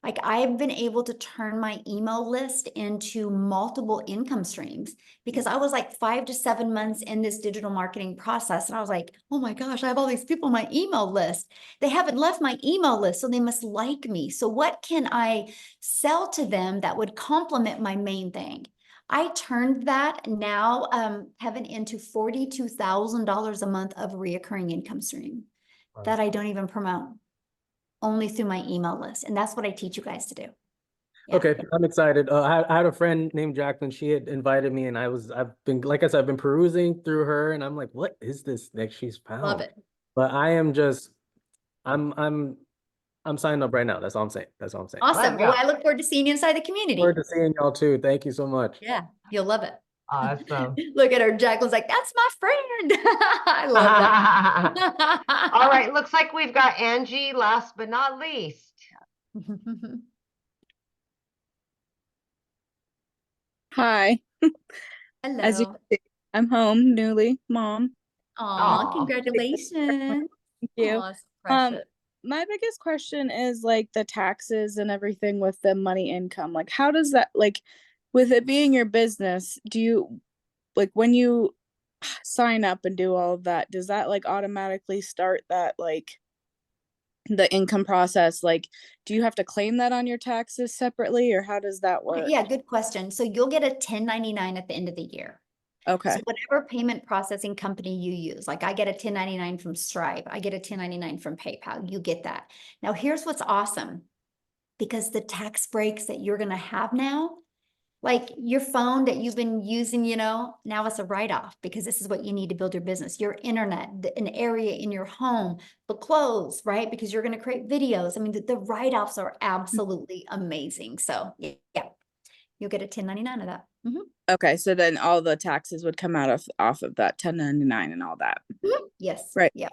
Like I've been able to turn my email list into multiple income streams because I was like 5 to 7 months in this digital marketing process. And I was like, oh my gosh, I have all these people on my email list. They haven't left my email list, so they must like me. So what can I sell to them that would complement my main thing? I turned that now, Kevin, into $42,000 a month of reoccurring income stream that I don't even promote, only through my email list. And that's what I teach you guys to do. Yeah. Okay, I'm excited. I had a friend named Jacqueline. She had invited me, and I've been, like I said, I've been perusing through her, and I'm like, what is this that she's found? Love it. But I am just, I'm signing up right now. That's all I'm saying. That's all I'm saying. Awesome. Let's Well, go. I look forward to seeing you inside the community. Forward to seeing y'all too. Thank you so much. Yeah, you'll love it. Awesome. Look at her. Jacqueline's like, that's my friend. I love that. All right, looks like we've got Angie last but not least. Hi. As you Hello. can see, I'm home, newly mom. Aw, Aw. congratulations. Thank you. Aw, it's precious. My biggest question is like the taxes and everything with the money income. Like, how does that, like, with it being your business, do you, like, when you sign up and do all of that, does that like automatically start that, like, the income process? Like, do you have to claim that on your taxes separately, or how does that work? Yeah, good question. So you'll get a 1099 at the end of the year. Okay. So whatever payment processing company you use, like I get a 1099 from Stripe, I get a 1099 from PayPal, you get that. Now here's what's awesome, because the tax breaks that you're gonna have now, like your phone that you've been using, now it's a write-off because this is what you need to build your business. Your internet, an area in your home, the clothes, right? Because you're going to create videos. I mean, the write-offs are absolutely amazing. So yeah, you'll get a 1099 of that. Okay, so then all the taxes would come out of off of that 1099 and all that. Yes. Right. Yeah.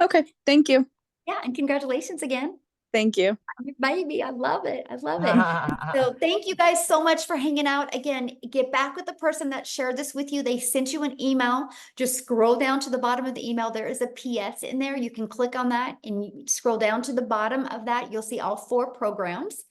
Okay, thank you. Yeah, and congratulations again. Thank you. Baby, I love it. I love it. So thank you guys so much for hanging out. Again, get back with the person that shared this with you. They sent you an email. Just scroll down to the bottom of the email. There is a PS in there. You can click on that and you scroll down to the bottom of that. You'll see all 4 programs.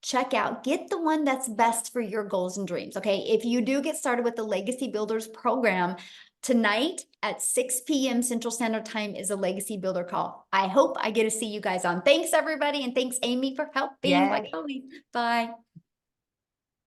Check out, get the one that's best for your goals and dreams. Okay. If you do get started with the Legacy Builders program, tonight at 6 p.m. Central Standard Time is a Legacy Builder call. I hope I get to see you guys on. Thanks, everybody. And thanks, Amy, for helping. Yay. Like always. Bye.